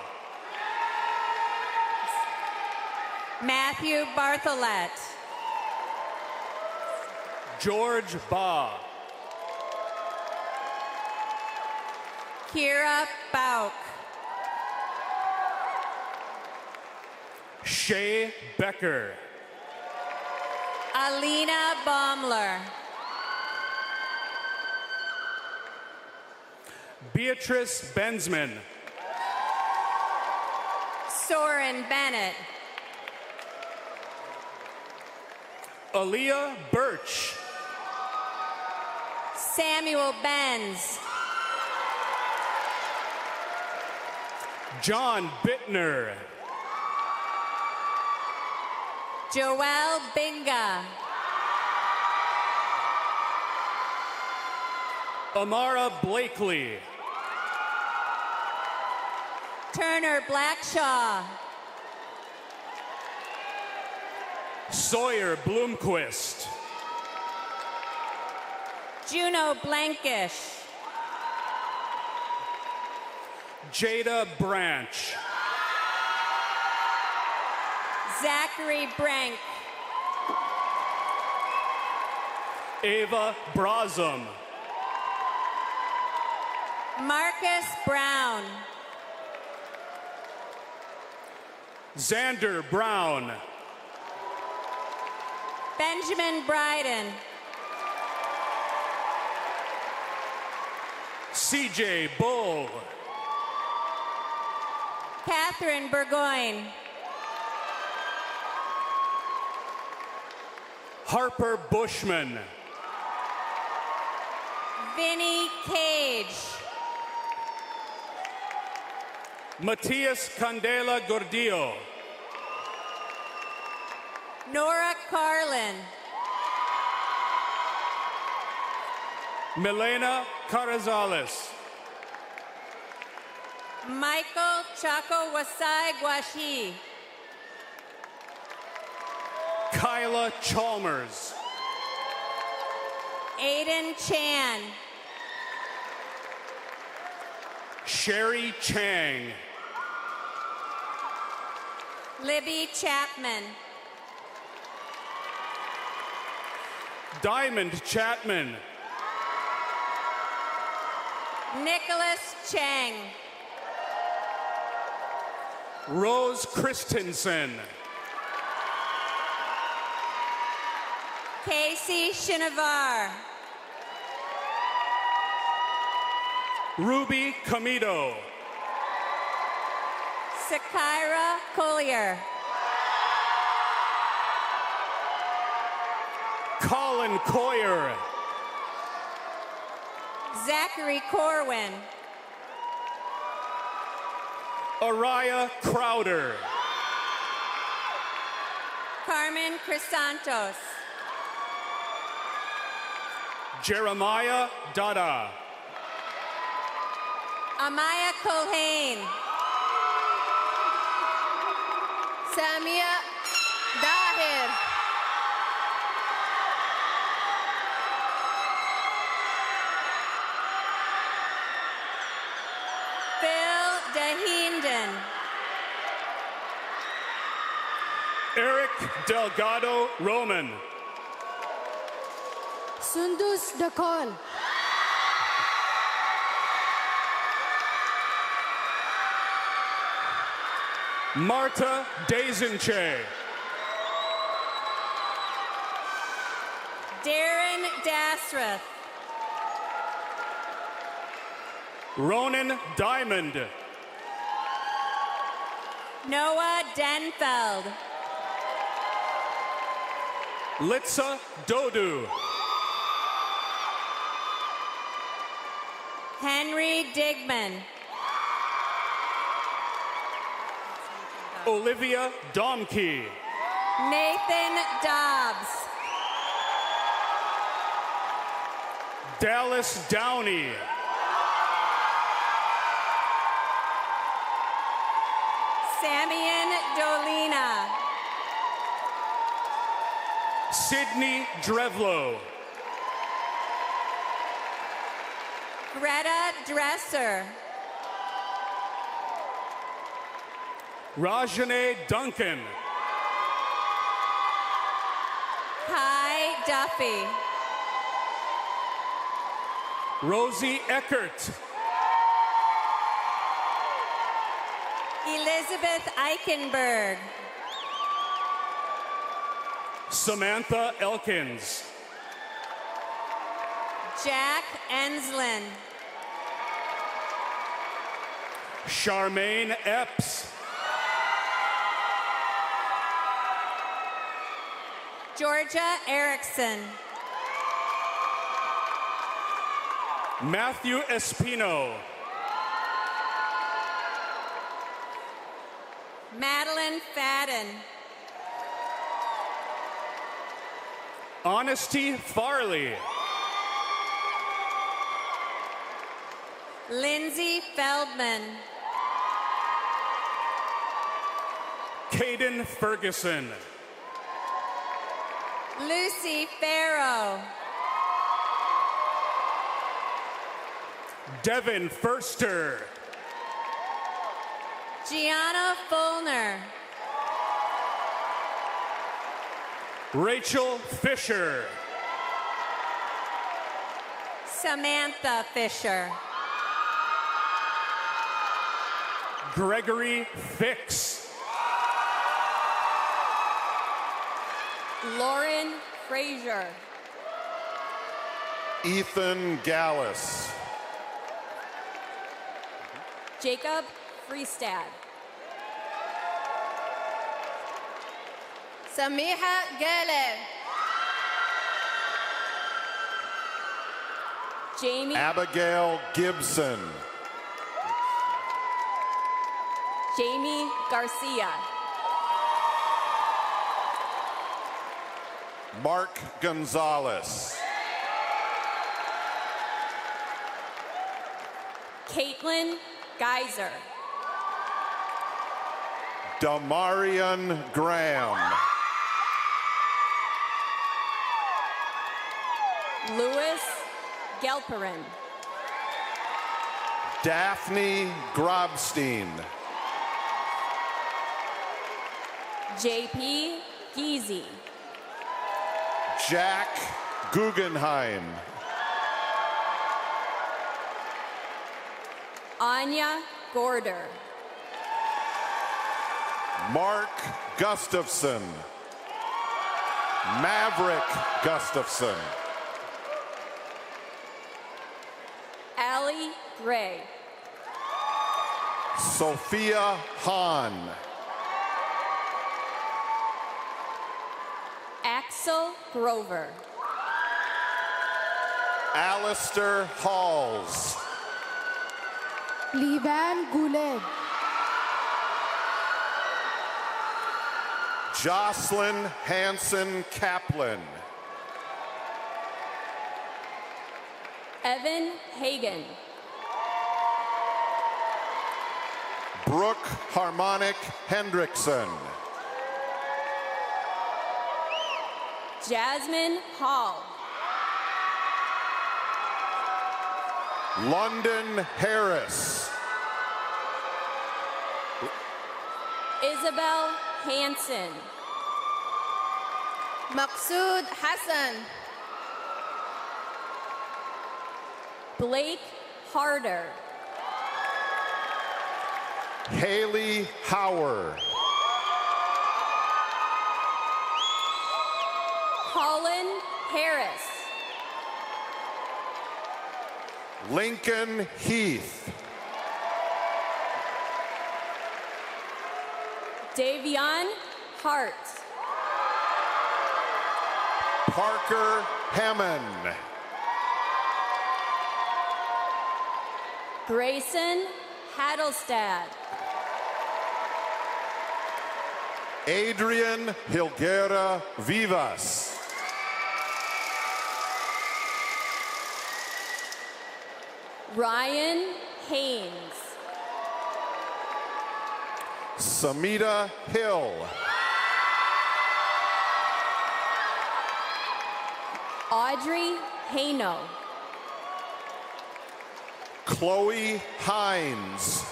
Matthew Bartholet. George Ba. Kira Bauk. Shay Becker. Alina Baumler. Beatrice Benzman. Soren Bennett. Aaliyah Birch. Samuel Benz. John Bittner. Joelle Binga. Amara Blakely. Turner Blackshaw. Sawyer Bloomquist. Juno Blankish. Jada Branch. Zachary Brank. Ava Brosum. Marcus Brown. Xander Brown. Benjamin Bryden. CJ Bull. Catherine Burgoyne. Harper Bushman. Vinny Cage. Matias Candela Gordillo. Nora Carlin. Milena Carazales. Michael Chaco Wasai Guashi. Kyla Chalmers. Aiden Chan. Sherry Chang. Libby Chapman. Diamond Chapman. Nicholas Chang. Rose Christensen. Casey Shinavar. Ruby Comito. Sakira Collier. Colin Coyer. Zachary Corwin. Araya Crowder. Carmen Crisantos. Jeremiah Dada. Amaya Culhane. Samia Dahir. Phil DeHinden. Eric Delgado Roman. Sundus Dakon. Marta Dazenche. Darren Dasrath. Ronan Diamond. Noah Denfeld. Litsa Dodu. Henry Digman. Olivia Domke. Nathan Dobbs. Dallas Downey. Samian Dolina. Sydney Drevlo. Greta Dresser. Rajane Duncan. Kai Duffy. Rosie Eckert. Elizabeth Eichenberg. Samantha Elkins. Jack Enslin. Charmaine Epps. Georgia Erickson. Matthew Espino. Madeline Fadden. Honesty Farley. Lindsay Feldman. Caden Ferguson. Lucy Farrow. Devin Furster. Gianna Fulner. Rachel Fisher. Samantha Fisher. Gregory Fix. Lauren Frazier. Ethan Gallus. Jacob Freestad. Samiha Galeb. Jamie Abigail Gibson. Jamie Garcia. Mark Gonzalez. Caitlin Geyser. Damarian Graham. Louis Gelperin. Daphne Grobstein. JP Geezy. Jack Guggenheim. Anya Gorder. Mark Gustafson. Maverick Gustafson. Allie Gray. Sophia Hahn. Axel Grover. Alistair Halls. Liban Guled. Jocelyn Hanson Kaplan. Evan Hagen. Brooke Harmonic Hendrickson. Jasmine Hall. London Harris. Isabel Hansen. Maqsood Hassan. Blake Harder. Haley Howard. Colin Harris. Lincoln Heath. Davion Hart. Parker Hammond. Grayson Hadelstad. Adrian Hilguera Vivas. Ryan Haynes. Samita Hill. Audrey Haino. Chloe Hines.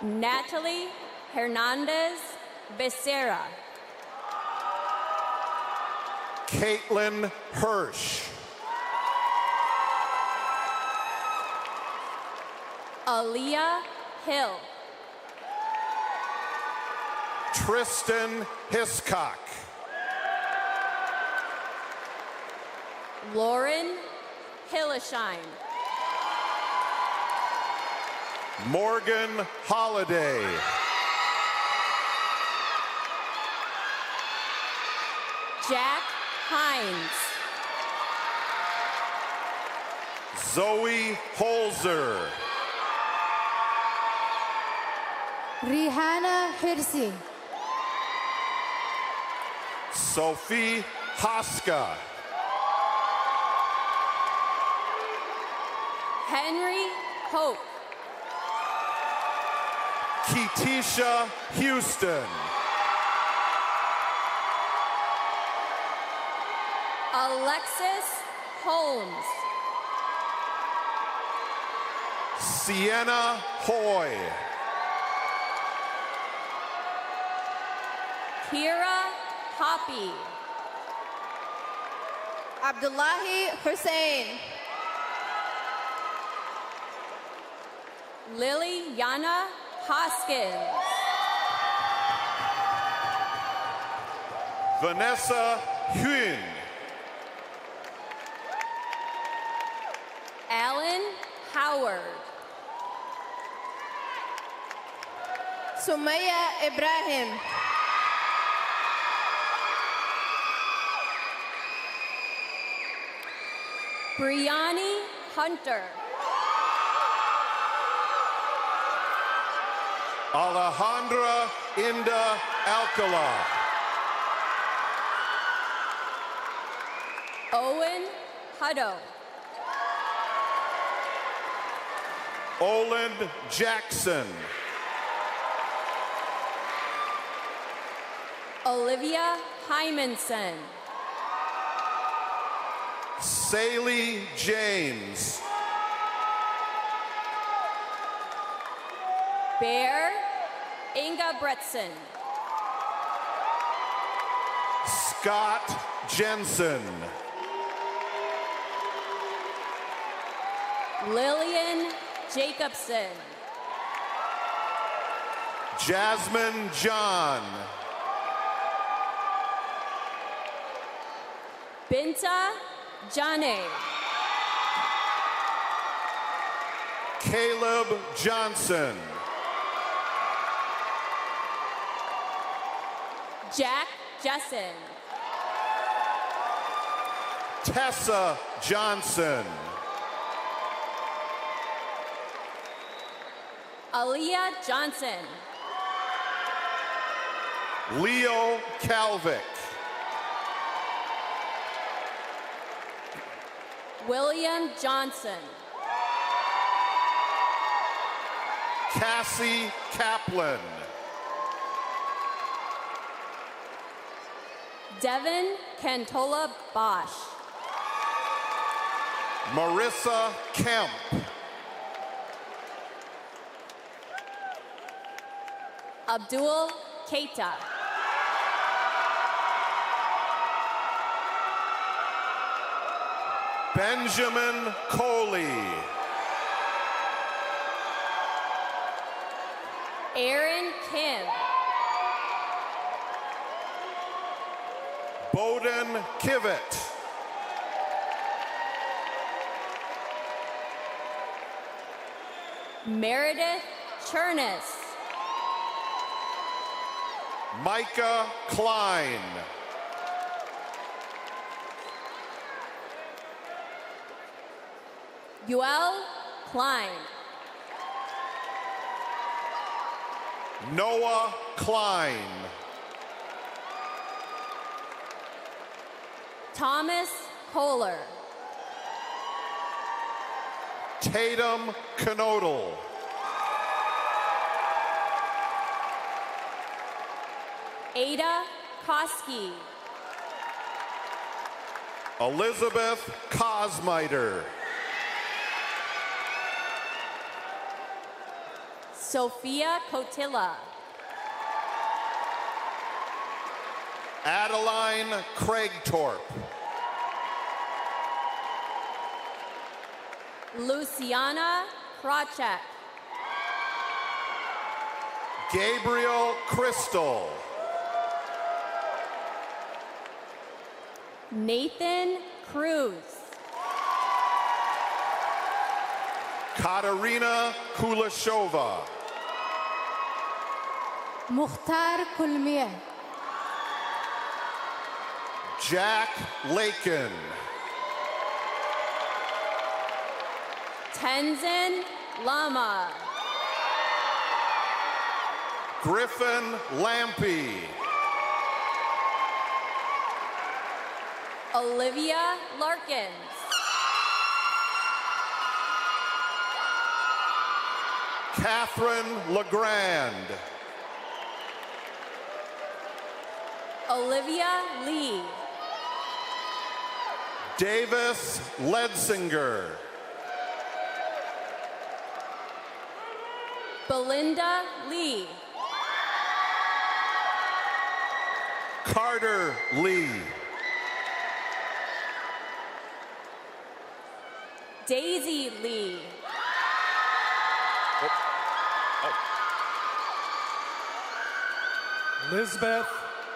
Natalie Hernandez Becerra. Caitlin Hirsch. Aaliyah Hill. Tristan Hiscock. Lauren Hilleshine. Morgan Holiday. Jack Hines. Zoe Holzer. Rihanna Hirsi. Sophie Haska. Henry Hope. Ketisha Houston. Alexis Holmes. Sienna Hoy. Kira Hoppy. Abdullahi Hussein. Liliana Hoskins. Vanessa Huynh. Alan Howard. Sumaya Ibrahim. Brianni Hunter. Alejandra Inda Alcala. Owen Hutto. Oland Jackson. Olivia Hymanson. Saley James. Bear Inga Bretson. Scott Jensen. Lillian Jacobson. Jasmine John. Binta Jane. Caleb Johnson. Jack Jessen. Tessa Johnson. Aaliyah Johnson. Leo Calvick. William Johnson. Cassie Kaplan. Devin Cantola Bosch. Marissa Kemp. Abdul Keita. Benjamin Coley. Aaron Kim. Bowden Kivett. Meredith Chernus. Micah Klein. Yuel Klein. Noah Klein. Thomas Kohler. Tatum Knodel. Ada Koski. Elizabeth Cosmiter. Sophia Cotilla. Adeline Craigtorp. Luciana Krachek. Gabriel Crystal. Nathan Cruz. Katerina Kulashova. Mukhtar Kulmiye. Jack Lakin. Tenzin Lama. Griffin Lampy. Olivia Larkins. Catherine LeGrand. Olivia Lee. Davis Ledsinger. Belinda Lee. Carter Lee. Daisy Lee. Lisbeth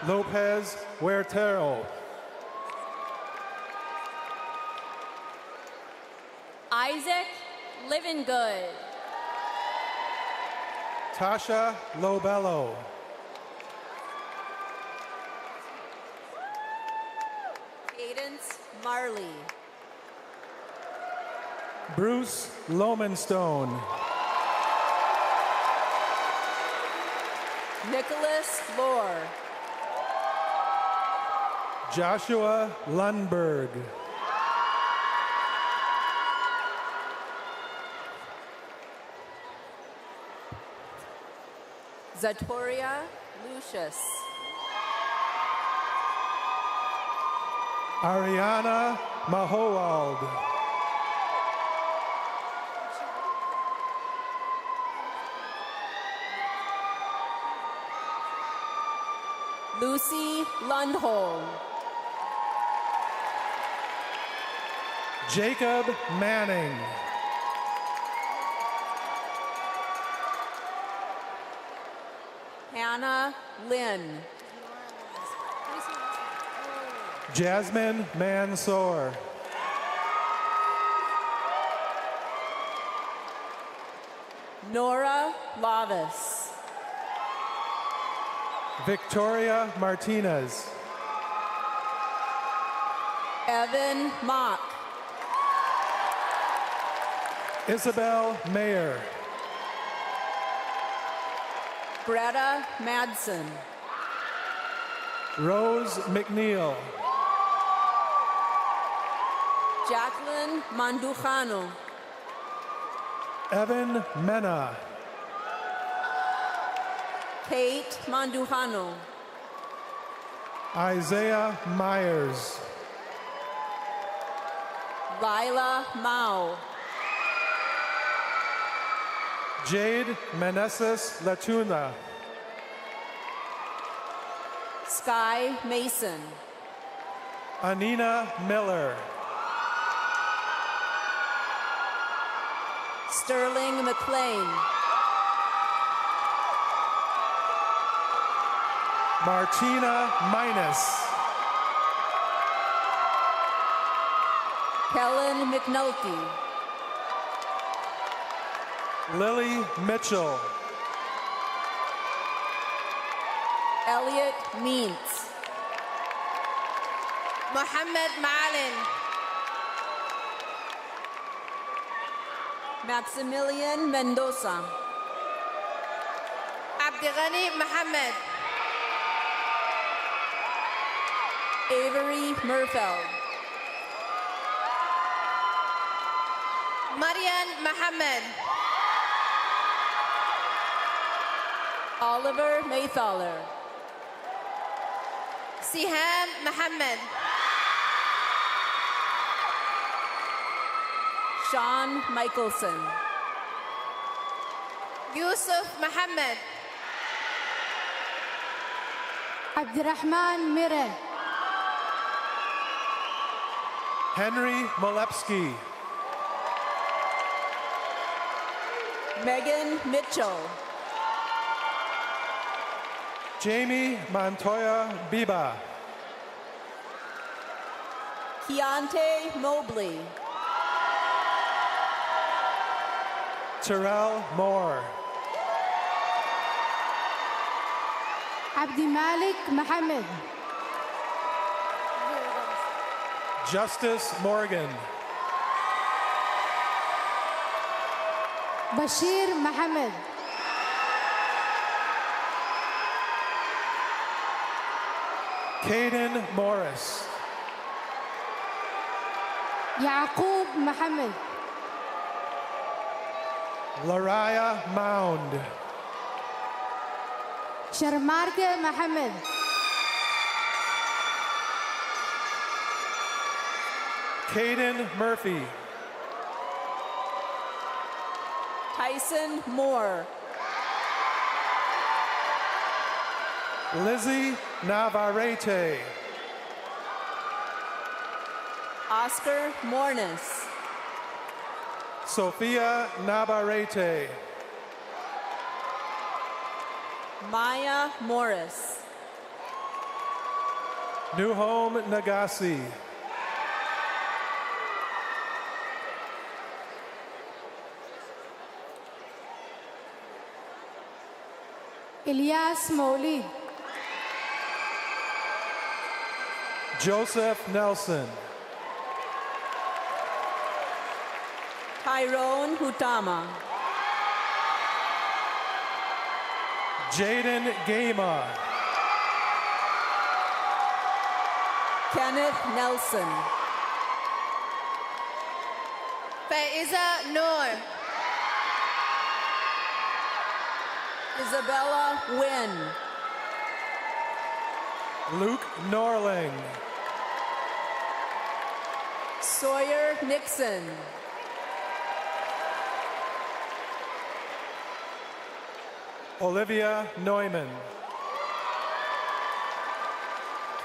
Lopez Huertero. Isaac Livingood. Tasha Lobello. Cadence Marley. Bruce Lomanstone. Nicholas Lohr. Joshua Lundberg. Zatoria Lucius. Ariana Mahowald. Lucy Lundholm. Jacob Manning. Hannah Lynn. Jasmine Mansour. Nora Lavis. Victoria Martinez. Evan Mock. Isabel Mayer. Greta Madsen. Rose McNeil. Jacqueline Mandujano. Evan Mena. Kate Mandujano. Isaiah Myers. Lila Mao. Jade Meneses Latuna. Sky Mason. Anina Miller. Sterling McLean. Martina Minus. Kellen McNulty. Lily Mitchell. Elliot Meents. Mohammed Malin. Maximilian Mendoza. Abdighani Mohammed. Avery Murfeld. Marian Mohammed. Oliver Maythaler. Siham Mohammed. Sean Michelson. Yusuf Mohammed. Abdirahman Mire. Henry Molepsky. Megan Mitchell. Jamie Montoya Biba. Keontae Mobley. Terrell Moore. Abdi Malik Mohammed. Justice Morgan. Bashir Mohammed. Caden Morris. Yaqub Mohammed. Lariah Mound. Sharmarke Mohammed. Caden Murphy. Tyson Moore. Lizzie Navarrete. Oscar Mornis. Sophia Navarrete. Maya Morris. New Home Nagasi. Ilyas Maulid. Joseph Nelson. Tyrone Hutama. Jaden Gama. Kenneth Nelson. Faiza Noor. Isabella Wynn. Luke Norling. Sawyer Nixon. Olivia Neumann.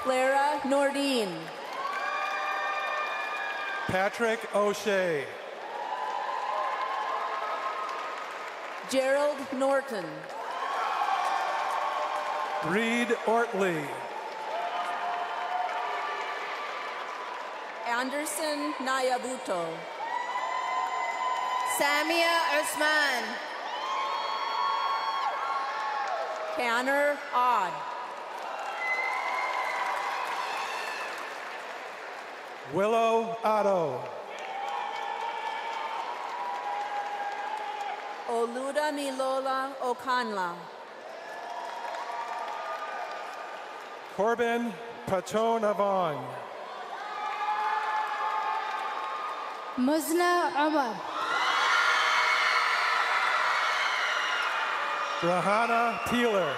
Clara Nordine. Patrick O'Shea. Gerald Norton. Reed Ortley. Anderson Nayabuto. Samia Usman. Tanner Odd. Willow Otto. Oluda Milola Okanla. Corbin Patone Avon. Muzna Umar. Rahana Peeler.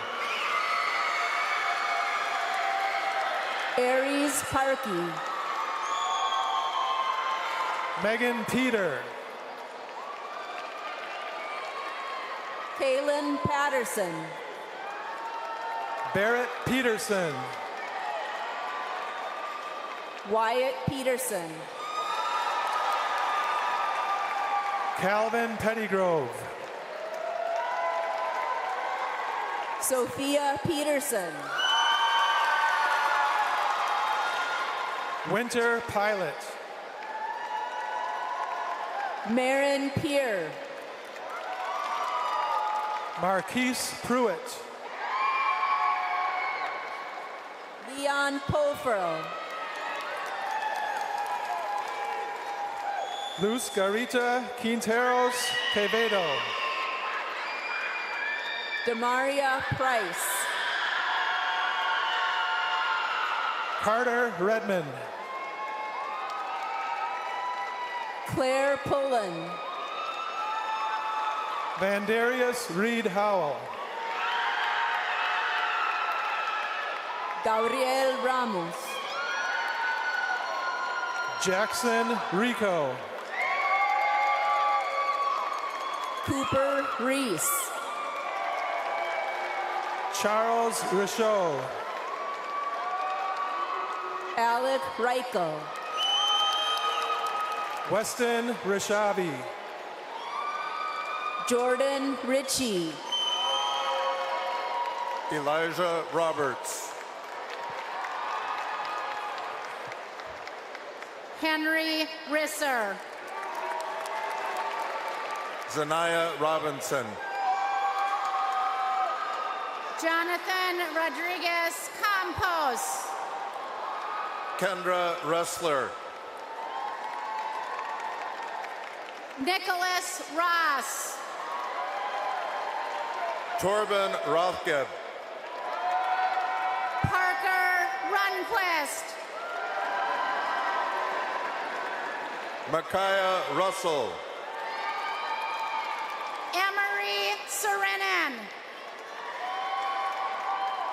Aries Parkey. Megan Peter. Kaylin Patterson. Barrett Peterson. Wyatt Peterson. Calvin Pettygrove. Sophia Peterson. Winter Pilot. Marin Peer. Marquise Pruitt. Leon Pofro. Luz Garita Quinteros Quevedo. Demaria Price. Carter Redmond. Claire Pullen. Vandarius Reed Howell. Gabriel Ramos. Jackson Rico. Cooper Reese. Charles Richaud. Alec Reichel. Weston Rishavi. Jordan Ritchie. Elijah Roberts. Henry Risser. Zanaya Robinson. Jonathan Rodriguez Campos. Kendra Ressler. Nicholas Ross. Torben Rothgeb. Parker Runquist. Micaiah Russell. Emery Serenin.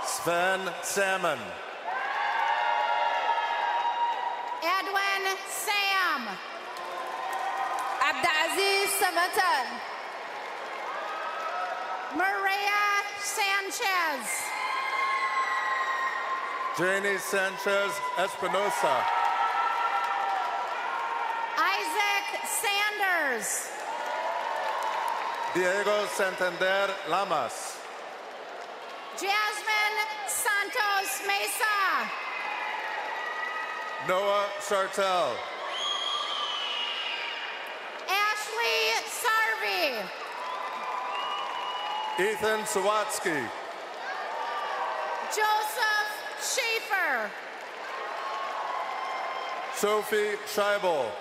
Sven Salmon. Edwin Sam. Abdulaziz Samatan. Maria Sanchez. Janie Sanchez Espinosa. Isaac Sanders. Diego Santander Lamas. Jasmine Santos Mesa. Noah Sartell. Ashley Sarvey. Ethan Sawatsky. Joseph Schaefer. Sophie Scheibel.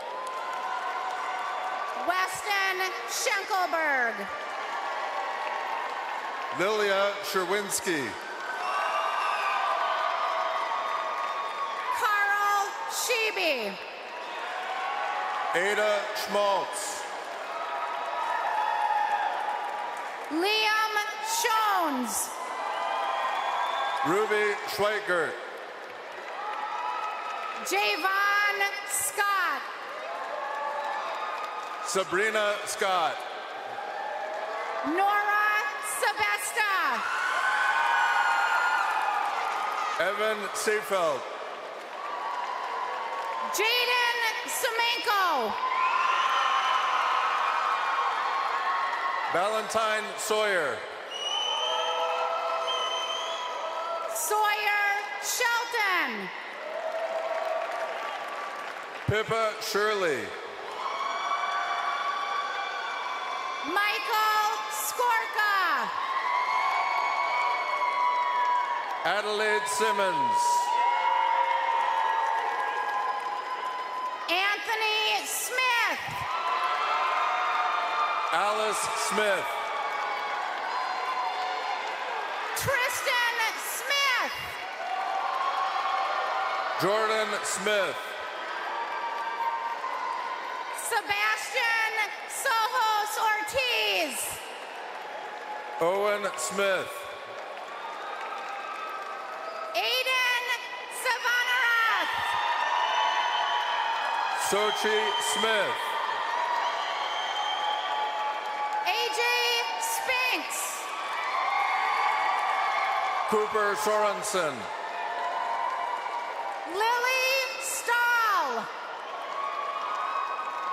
Weston Schenkelberg. Lilia Sherwinski. Carl Sheeby. Ada Schmaltz. Liam Shones. Ruby Schweigert. Javon Scott. Sabrina Scott. Nora Sebesta. Evan Seefeld. Jaden Semenko. Valentine Sawyer. Sawyer Shelton. Pippa Shirley. Michael Skorka. Adelaide Simmons. Anthony Smith. Alice Smith. Tristan Smith. Jordan Smith. Sebastian Sojos Ortiz. Owen Smith. Aiden Savanarath. Sochi Smith. AJ Spinks. Cooper Sorensen. Lily Stahl.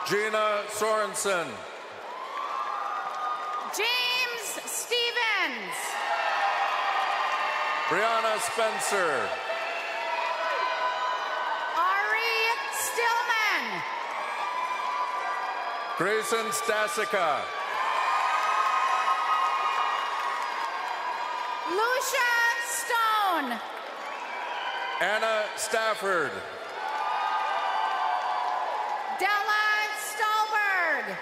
Gina Sorensen. James Stevens. Brianna Spencer. Ari Stillman. Grayson Stasica. Lucia Stone. Anna Stafford. Della Stolberg.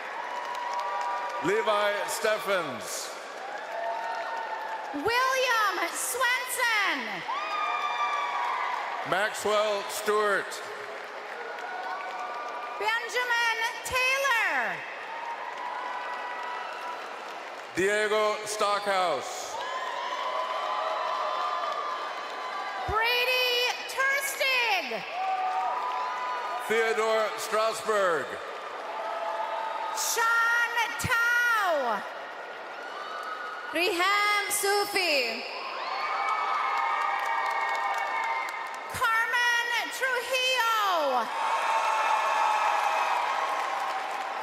Levi Steffens. William Swenson. Maxwell Stewart. Benjamin Taylor. Diego Stockhouse. Brady Turstig. Theodore Strasberg. Sean Tao. Riham Sufi. Carmen Trujillo.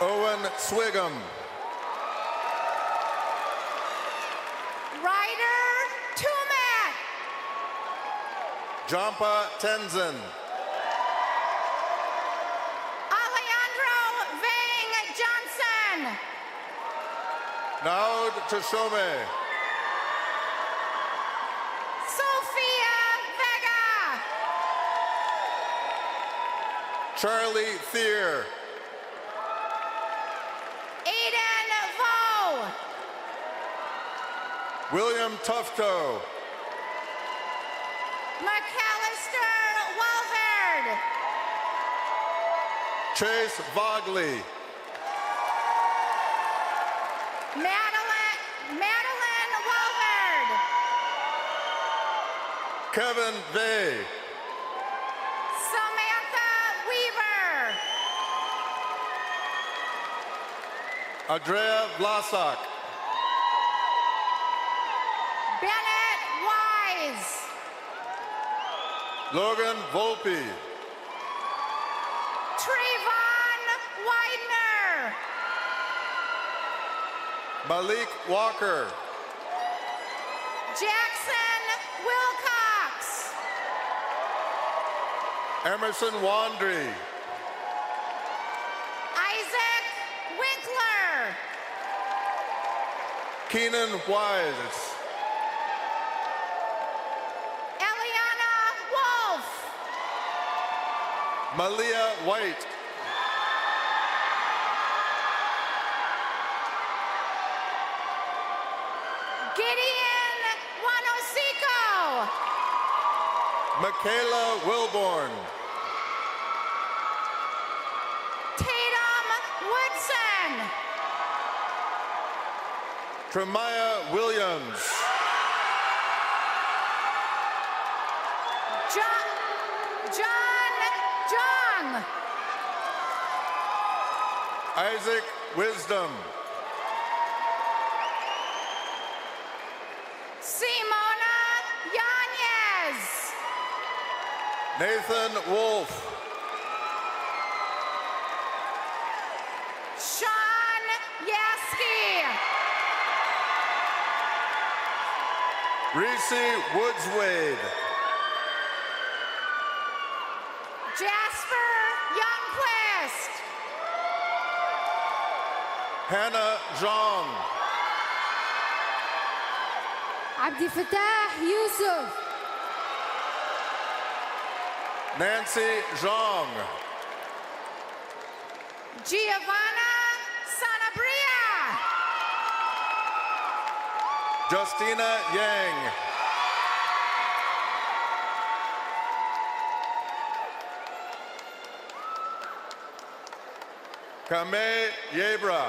Owen Swigum. Ryder Tumet. Jampa Tenzin. Alejandro Vang Johnson. Naud Tashome. Sophia Vega. Charlie Thier. Aiden Vo. William Tufto. McAllister Walverd. Chase Vogley. Madeline Walverd. Kevin Vay. Samantha Weaver. Andrea Vlasak. Bennett Wise. Logan Volpe. Trayvon Widener. Malik Walker. Jackson Wilcox. Emerson Wandry. Isaac Winkler. Keenan Wise. Eliana Wolf. Malia White. Gideon Wanosiko. Michaela Wilborn. Tatum Woodson. Tremaya Williams. John Jung. Isaac Wisdom. Simona Yanez. Nathan Wolf. Sean Yaski. Reese Woodswade. Jasper Youngquist. Hannah Zhang. Abdi Fatah Yusuf. Nancy Zhang. Giovanna Sanabria. Justina Yang. Kame Yebra.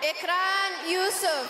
Ikran Yusuf.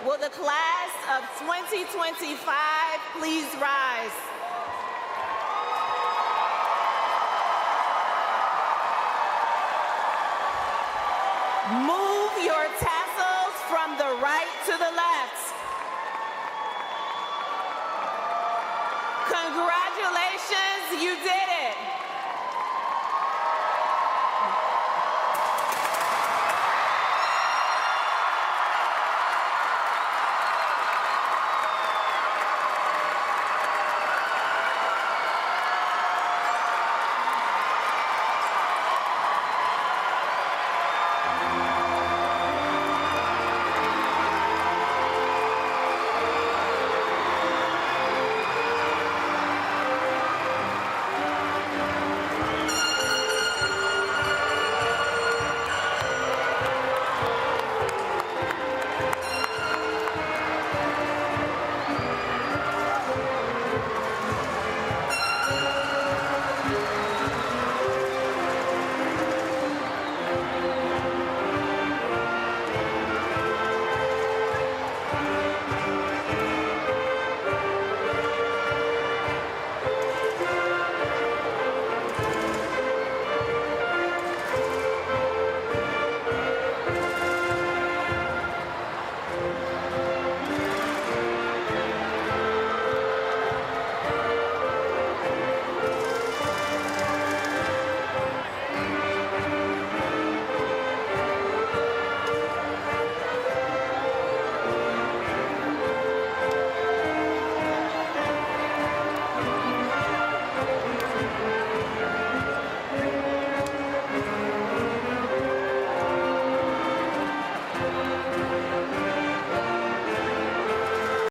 Will the class of 2025 please rise? Move your tassels from the right to the left. Congratulations, you did it.